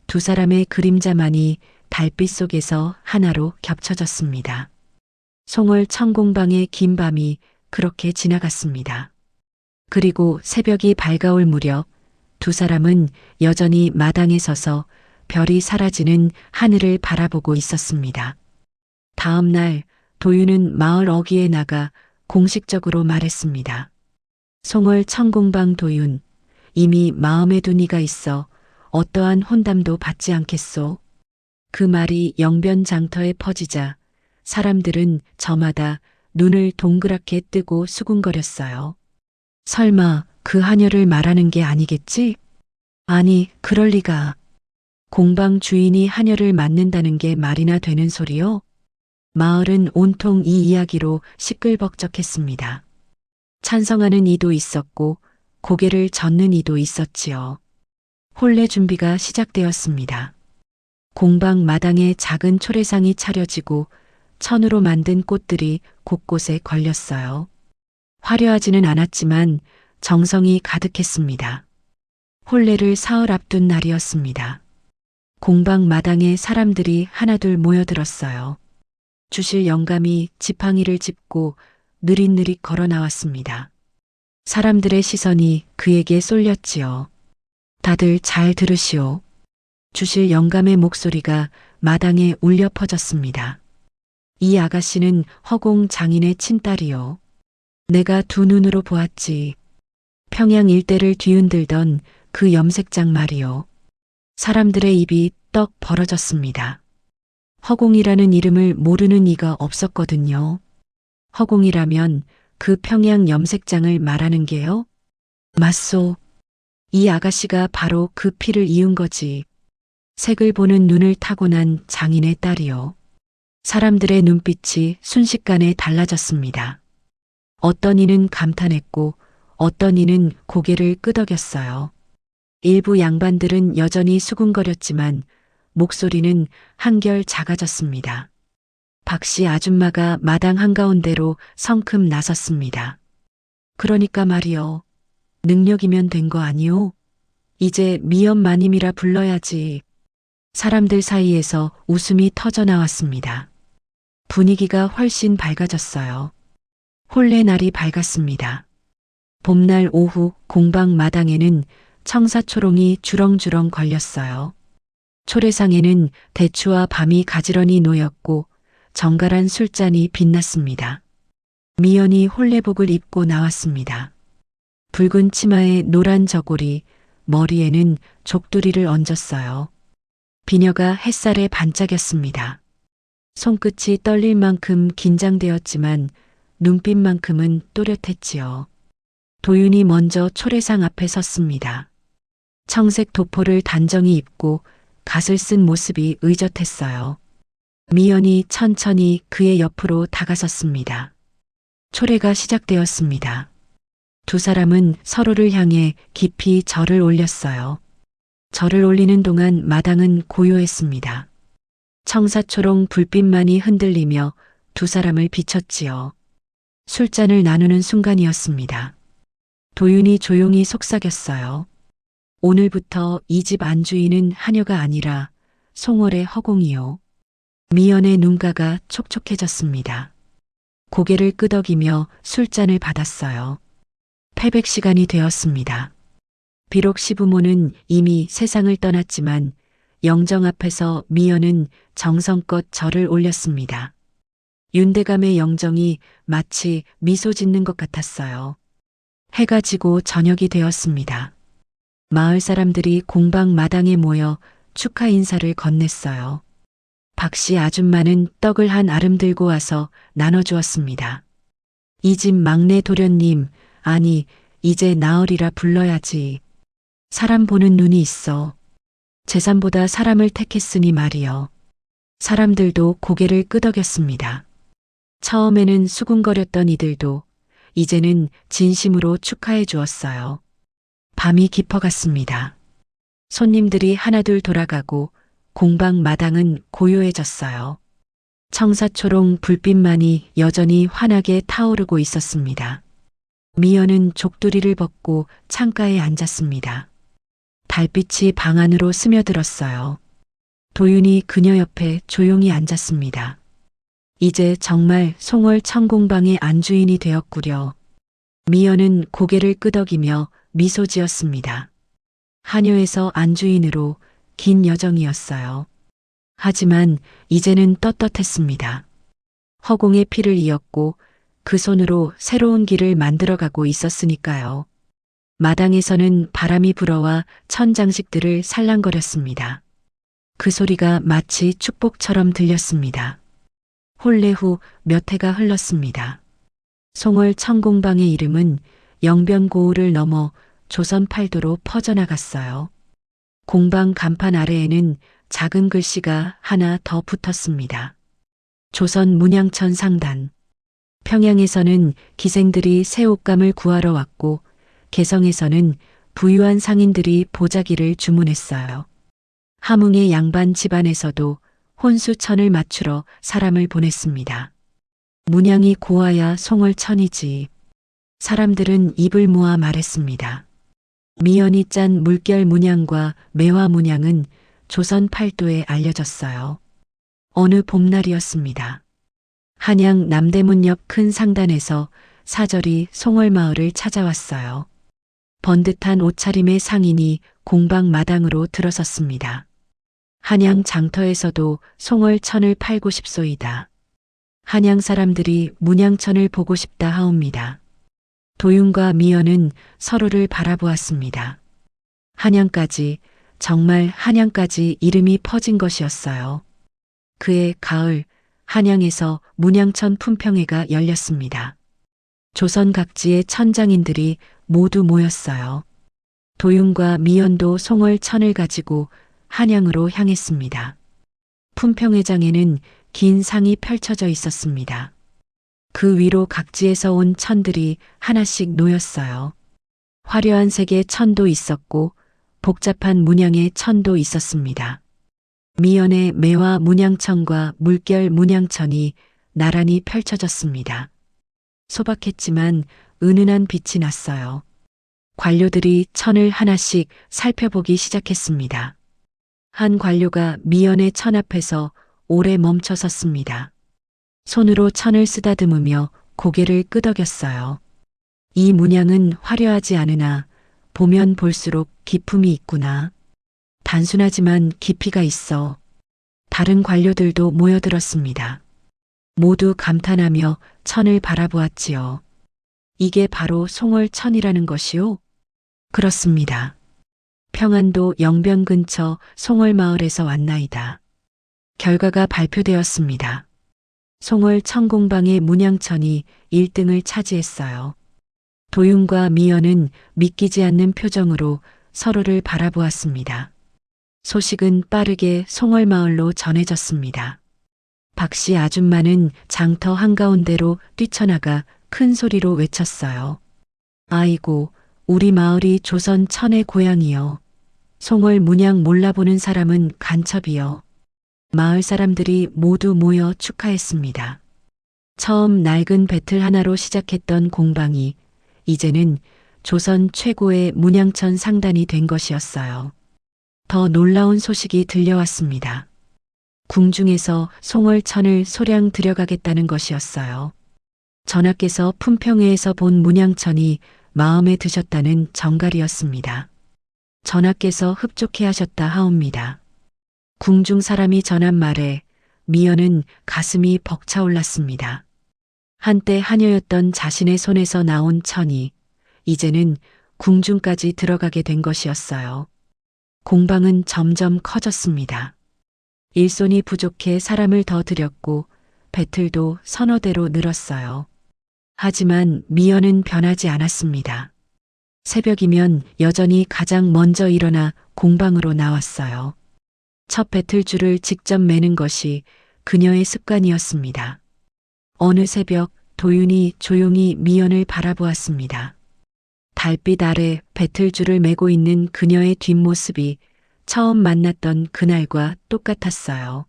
[SPEAKER 5] 두 사람의 그림자만이 달빛 속에서 하나로 겹쳐졌습니다. 송월 천공방의 긴 밤이 그렇게 지나갔습니다. 그리고 새벽이 밝아올 무렵 두 사람은 여전히 마당에 서서 별이 사라지는 하늘을 바라보고 있었습니다. 다음 날 도윤은 마을 어귀에 나가 공식적으로 말했습니다. 송월 천공방 도윤, 이미 마음에 둔 이가 있어 어떠한 혼담도 받지 않겠소. 그 말이 영변장터에 퍼지자 사람들은 저마다 눈을 동그랗게 뜨고 수군거렸어요. 설마 그 하녀를 말하는 게 아니겠지? 아니, 그럴 리가. 공방 주인이 하녀를 맡는다는 게 말이나 되는 소리요? 마을은 온통 이 이야기로 시끌벅적했습니다. 찬성하는 이도 있었고 고개를 젓는 이도 있었지요. 혼례 준비가 시작되었습니다. 공방 마당에 작은 초래상이 차려지고 천으로 만든 꽃들이 곳곳에 걸렸어요. 화려하지는 않았지만 정성이 가득했습니다. 혼례를 사흘 앞둔 날이었습니다. 공방 마당에 사람들이 하나둘 모여들었어요. 주실 영감이 지팡이를 짚고 느릿느릿 걸어 나왔습니다. 사람들의 시선이 그에게 쏠렸지요. 다들 잘 들으시오. 주실 영감의 목소리가 마당에 울려 퍼졌습니다. 이 아가씨는 허공 장인의 친딸이요. 내가 두 눈으로 보았지. 평양 일대를 뒤흔들던 그 염색장 말이요. 사람들의 입이 떡 벌어졌습니다. 허공이라는 이름을 모르는 이가 없었거든요. 허공이라면 그 평양 염색장을 말하는 게요? 맞소. 이 아가씨가 바로 그 피를 이은 거지. 색을 보는 눈을 타고난 장인의 딸이요. 사람들의 눈빛이 순식간에 달라졌습니다. 어떤 이는 감탄했고 어떤 이는 고개를 끄덕였어요. 일부 양반들은 여전히 수군거렸지만 목소리는 한결 작아졌습니다. 박씨 아줌마가 마당 한가운데로 성큼 나섰습니다. 그러니까 말이요. 능력이면 된 거 아니오? 이제 미연 마님이라 불러야지. 사람들 사이에서 웃음이 터져 나왔습니다. 분위기가 훨씬 밝아졌어요. 혼례 날이 밝았습니다. 봄날 오후 공방 마당에는 청사초롱이 주렁주렁 걸렸어요. 초래상에는 대추와 밤이 가지런히 놓였고 정갈한 술잔이 빛났습니다. 미연이 혼례복을 입고 나왔습니다. 붉은 치마에 노란 저고리, 머리에는 족두리를 얹었어요. 비녀가 햇살에 반짝였습니다. 손끝이 떨릴 만큼 긴장되었지만 눈빛만큼은 또렷했지요. 도윤이 먼저 초래상 앞에 섰습니다. 청색 도포를 단정히 입고 갓을 쓴 모습이 의젓했어요. 미연이 천천히 그의 옆으로 다가섰습니다. 초래가 시작되었습니다. 두 사람은 서로를 향해 깊이 절을 올렸어요. 절을 올리는 동안 마당은 고요했습니다. 청사초롱 불빛만이 흔들리며 두 사람을 비췄지요. 술잔을 나누는 순간이었습니다. 도윤이 조용히 속삭였어요. 오늘부터 이 집 안주인은 하녀가 아니라 송월의 허공이요. 미연의 눈가가 촉촉해졌습니다. 고개를 끄덕이며 술잔을 받았어요. 패백 시간이 되었습니다. 비록 시부모는 이미 세상을 떠났지만 영정 앞에서 미연은 정성껏 절을 올렸습니다. 윤대감의 영정이 마치 미소 짓는 것 같았어요. 해가 지고 저녁이 되었습니다. 마을 사람들이 공방 마당에 모여 축하 인사를 건넸어요. 박씨 아줌마는 떡을 한 아름 들고 와서 나눠주었습니다. 이 집 막내 도련님, 아니 이제 나으리라 불러야지. 사람 보는 눈이 있어. 재산보다 사람을 택했으니 말이여. 사람들도 고개를 끄덕였습니다. 처음에는 수군거렸던 이들도 이제는 진심으로 축하해 주었어요. 밤이 깊어갔습니다. 손님들이 하나둘 돌아가고 공방 마당은 고요해졌어요. 청사초롱 불빛만이 여전히 환하게 타오르고 있었습니다. 미연은 족두리를 벗고 창가에 앉았습니다. 달빛이 방 안으로 스며들었어요. 도윤이 그녀 옆에 조용히 앉았습니다. 이제 정말 송월 청공방의 안주인이 되었구려. 미연은 고개를 끄덕이며 미소 지었습니다. 하녀에서 안주인으로 긴 여정이었어요. 하지만 이제는 떳떳했습니다. 허공의 피를 이었고 그 손으로 새로운 길을 만들어가고 있었으니까요. 마당에서는 바람이 불어와 천장식들을 살랑거렸습니다. 그 소리가 마치 축복처럼 들렸습니다. 혼례 후 몇 해가 흘렀습니다. 송월 청공방의 이름은 영변고을을 넘어 조선 팔도로 퍼져나갔어요. 공방 간판 아래에는 작은 글씨가 하나 더 붙었습니다. 조선 문양천 상단. 평양에서는 기생들이 새 옷감을 구하러 왔고 개성에서는 부유한 상인들이 보자기를 주문했어요. 함흥의 양반 집안에서도 혼수천을 맞추러 사람을 보냈습니다. 문양이 고와야 송월천이지. 사람들은 입을 모아 말했습니다. 미연이 짠 물결 문양과 매화 문양은 조선 팔도에 알려졌어요. 어느 봄날이었습니다. 한양 남대문 옆 큰 상단에서 사절이 송월마을을 찾아왔어요. 번듯한 옷차림의 상인이 공방 마당으로 들어섰습니다. 한양 장터에서도 송월천을 팔고 싶소이다. 한양 사람들이 문양천을 보고 싶다 하옵니다. 도윤과 미연은 서로를 바라보았습니다. 한양까지, 정말 한양까지 이름이 퍼진 것이었어요. 그해 가을, 한양에서 문양천 품평회가 열렸습니다. 조선 각지의 천장인들이 모두 모였어요. 도윤과 미연도 송월천을 가지고 한양으로 향했습니다. 품평회장에는 긴 상이 펼쳐져 있었습니다. 그 위로 각지에서 온 천들이 하나씩 놓였어요. 화려한 색의 천도 있었고 복잡한 문양의 천도 있었습니다. 미연의 매화 문양천과 물결 문양천이 나란히 펼쳐졌습니다. 소박했지만 은은한 빛이 났어요. 관료들이 천을 하나씩 살펴보기 시작했습니다. 한 관료가 미연의 천 앞에서 오래 멈춰 섰습니다. 손으로 천을 쓰다듬으며 고개를 끄덕였어요. 이 문양은 화려하지 않으나 보면 볼수록 기품이 있구나. 단순하지만 깊이가 있어. 다른 관료들도 모여들었습니다. 모두 감탄하며 천을 바라보았지요. 이게 바로 송월천이라는 것이요? 그렇습니다. 평안도 영변 근처 송월마을에서 왔나이다. 결과가 발표되었습니다. 송월 청공방의 문양천이 1등을 차지했어요. 도윤과 미연은 믿기지 않는 표정으로 서로를 바라보았습니다. 소식은 빠르게 송월마을로 전해졌습니다. 박씨 아줌마는 장터 한가운데로 뛰쳐나가 큰 소리로 외쳤어요. 아이고, 우리 마을이 조선 천의 고향이여. 송월 문양 몰라보는 사람은 간첩이여. 마을 사람들이 모두 모여 축하했습니다. 처음 낡은 배틀 하나로 시작했던 공방이 이제는 조선 최고의 문양천 상단이 된 것이었어요. 더 놀라운 소식이 들려왔습니다. 궁중에서 송월천을 소량 들여가겠다는 것이었어요. 전하께서 품평회에서 본 문양천이 마음에 드셨다는 정갈이었습니다. 전하께서 흡족해 하셨다 하옵니다. 궁중 사람이 전한 말에 미연은 가슴이 벅차올랐습니다. 한때 하녀였던 자신의 손에서 나온 천이 이제는 궁중까지 들어가게 된 것이었어요. 공방은 점점 커졌습니다. 일손이 부족해 사람을 더 들였고 배틀도 서너 대로 늘었어요. 하지만 미연은 변하지 않았습니다. 새벽이면 여전히 가장 먼저 일어나 공방으로 나왔어요. 첫 배틀줄을 직접 매는 것이 그녀의 습관이었습니다. 어느 새벽 도윤이 조용히 미연을 바라보았습니다. 달빛 아래 배틀줄을 매고 있는 그녀의 뒷모습이 처음 만났던 그날과 똑같았어요.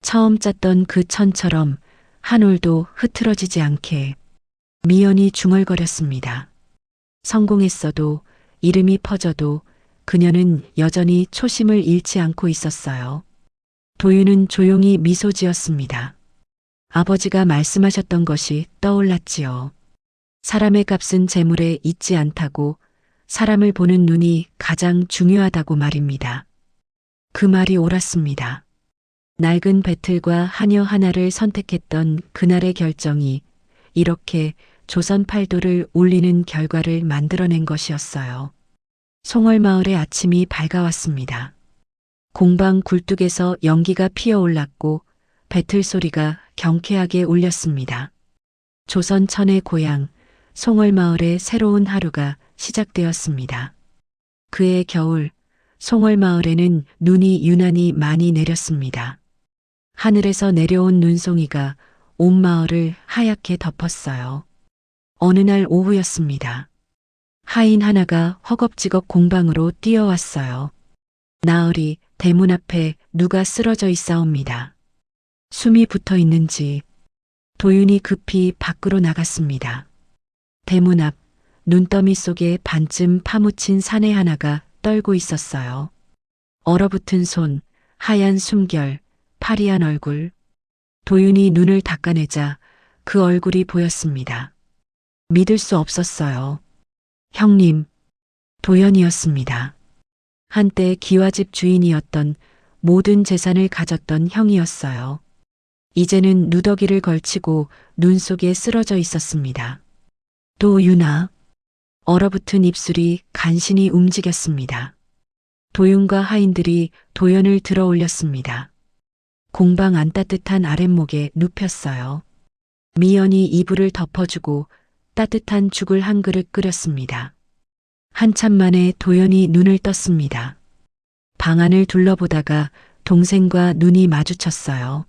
[SPEAKER 5] 처음 짰던 그 천처럼 한 올도 흐트러지지 않게. 미연이 중얼거렸습니다. 성공했어도 이름이 퍼져도 그녀는 여전히 초심을 잃지 않고 있었어요. 도윤은 조용히 미소 지었습니다. 아버지가 말씀하셨던 것이 떠올랐지요. 사람의 값은 재물에 있지 않다고, 사람을 보는 눈이 가장 중요하다고 말입니다. 그 말이 옳았습니다. 낡은 배틀과 하녀 하나를 선택했던 그날의 결정이 이렇게 조선 팔도를 울리는 결과를 만들어낸 것이었어요. 송월마을의 아침이 밝아왔습니다. 공방 굴뚝에서 연기가 피어올랐고 배틀 소리가 경쾌하게 울렸습니다. 조선 천의 고향 송월마을의 새로운 하루가 시작되었습니다. 그해 겨울 송월마을에는 눈이 유난히 많이 내렸습니다. 하늘에서 내려온 눈송이가 온 마을을 하얗게 덮었어요. 어느 날 오후였습니다. 하인 하나가 허겁지겁 공방으로 뛰어왔어요. 나으리, 대문 앞에 누가 쓰러져 있사옵니다. 숨이 붙어 있는지 도윤이 급히 밖으로 나갔습니다. 대문 앞 눈더미 속에 반쯤 파묻힌 사내 하나가 떨고 있었어요. 얼어붙은 손, 하얀 숨결, 파리한 얼굴. 도윤이 눈을 닦아내자 그 얼굴이 보였습니다. 믿을 수 없었어요. 형님, 도연이었습니다. 한때 기와집 주인이었던 모든 재산을 가졌던 형이었어요. 이제는 누더기를 걸치고 눈 속에 쓰러져 있었습니다. 도윤아. 얼어붙은 입술이 간신히 움직였습니다. 도윤과 하인들이 도연을 들어 올렸습니다. 공방 안 따뜻한 아랫목에 눕혔어요. 미연이 이불을 덮어주고 따뜻한 죽을 한 그릇 끓였습니다. 한참 만에 도연이 눈을 떴습니다. 방 안을 둘러보다가 동생과 눈이 마주쳤어요.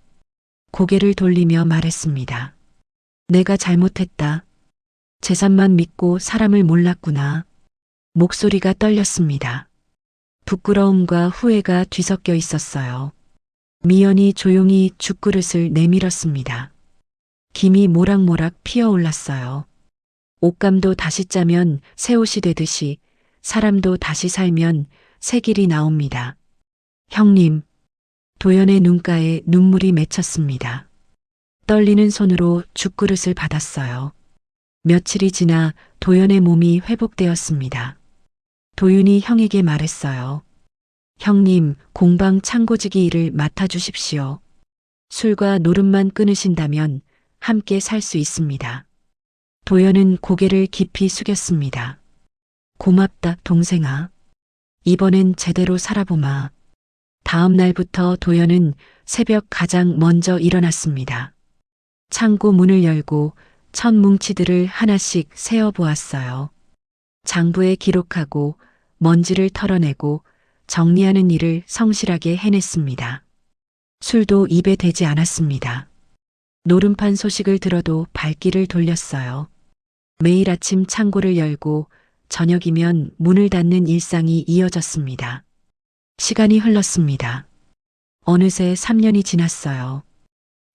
[SPEAKER 5] 고개를 돌리며 말했습니다. 내가 잘못했다. 재산만 믿고 사람을 몰랐구나. 목소리가 떨렸습니다. 부끄러움과 후회가 뒤섞여 있었어요. 미연이 조용히 죽그릇을 내밀었습니다. 김이 모락모락 피어올랐어요. 옷감도 다시 짜면 새 옷이 되듯이 사람도 다시 살면 새 길이 나옵니다. 형님, 도연의 눈가에 눈물이 맺혔습니다. 떨리는 손으로 죽그릇을 받았어요. 며칠이 지나 도연의 몸이 회복되었습니다. 도윤이 형에게 말했어요. 형님, 공방 창고지기 일을 맡아주십시오. 술과 노름만 끊으신다면 함께 살 수 있습니다. 도연은 고개를 깊이 숙였습니다. 고맙다, 동생아. 이번엔 제대로 살아보마. 다음 날부터 도연은 새벽 가장 먼저 일어났습니다. 창고 문을 열고 천 뭉치들을 하나씩 세어보았어요. 장부에 기록하고 먼지를 털어내고 정리하는 일을 성실하게 해냈습니다. 술도 입에 대지 않았습니다. 노름판 소식을 들어도 발길을 돌렸어요. 매일 아침 창고를 열고 저녁이면 문을 닫는 일상이 이어졌습니다. 시간이 흘렀습니다. 어느새 3년이 지났어요.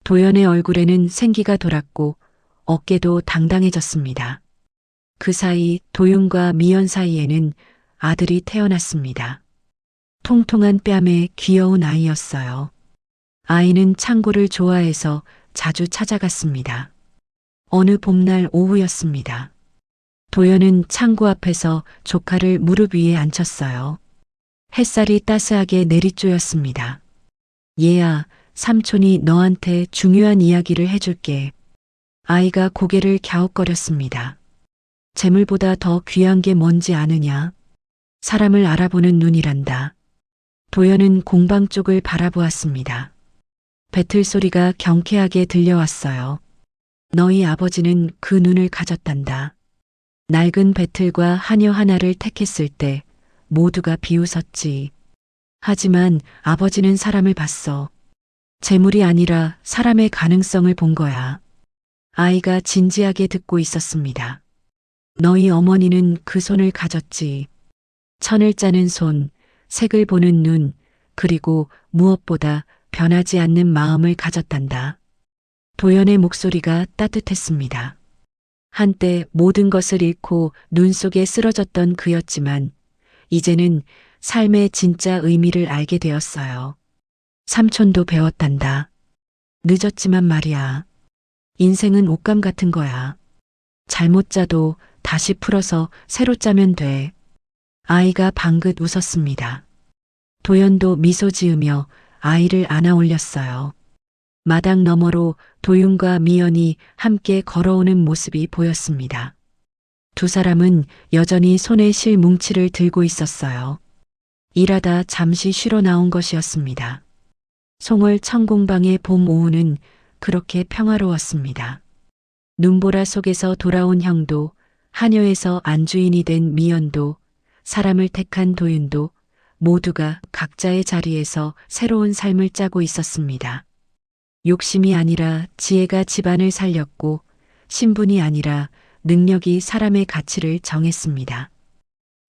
[SPEAKER 5] 도연의 얼굴에는 생기가 돌았고 어깨도 당당해졌습니다. 그 사이 도윤과 미연 사이에는 아들이 태어났습니다. 통통한 뺨에 귀여운 아이였어요. 아이는 창고를 좋아해서 자주 찾아갔습니다. 어느 봄날 오후였습니다. 도연은 창고 앞에서 조카를 무릎 위에 앉혔어요. 햇살이 따스하게 내리쬐었습니다. 얘야, 삼촌이 너한테 중요한 이야기를 해줄게. 아이가 고개를 갸웃거렸습니다. 재물보다 더 귀한 게 뭔지 아느냐? 사람을 알아보는 눈이란다. 도연은 공방 쪽을 바라보았습니다. 배틀 소리가 경쾌하게 들려왔어요. 너희 아버지는 그 눈을 가졌단다. 낡은 배틀과 하녀 하나를 택했을 때 모두가 비웃었지. 하지만 아버지는 사람을 봤어. 재물이 아니라 사람의 가능성을 본 거야. 아이가 진지하게 듣고 있었습니다. 너희 어머니는 그 손을 가졌지. 천을 짜는 손, 색을 보는 눈, 그리고 무엇보다 변하지 않는 마음을 가졌단다. 도연의 목소리가 따뜻했습니다. 한때 모든 것을 잃고 눈 속에 쓰러졌던 그였지만 이제는 삶의 진짜 의미를 알게 되었어요. 삼촌도 배웠단다. 늦었지만 말이야. 인생은 옷감 같은 거야. 잘못 짜도 다시 풀어서 새로 짜면 돼. 아이가 방긋 웃었습니다. 도연도 미소 지으며 아이를 안아 올렸어요. 마당 너머로 도윤과 미연이 함께 걸어오는 모습이 보였습니다. 두 사람은 여전히 손에 실 뭉치를 들고 있었어요. 일하다 잠시 쉬러 나온 것이었습니다. 송월 천공방의 봄 오후는 그렇게 평화로웠습니다. 눈보라 속에서 돌아온 형도, 하녀에서 안주인이 된 미연도, 사람을 택한 도윤도 모두가 각자의 자리에서 새로운 삶을 짜고 있었습니다. 욕심이 아니라 지혜가 집안을 살렸고 신분이 아니라 능력이 사람의 가치를 정했습니다.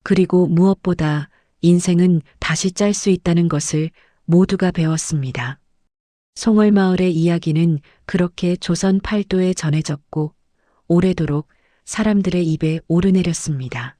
[SPEAKER 5] 그리고 무엇보다 인생은 다시 짤 수 있다는 것을 모두가 배웠습니다. 송월마을의 이야기는 그렇게 조선 팔도에 전해졌고 오래도록 사람들의 입에 오르내렸습니다.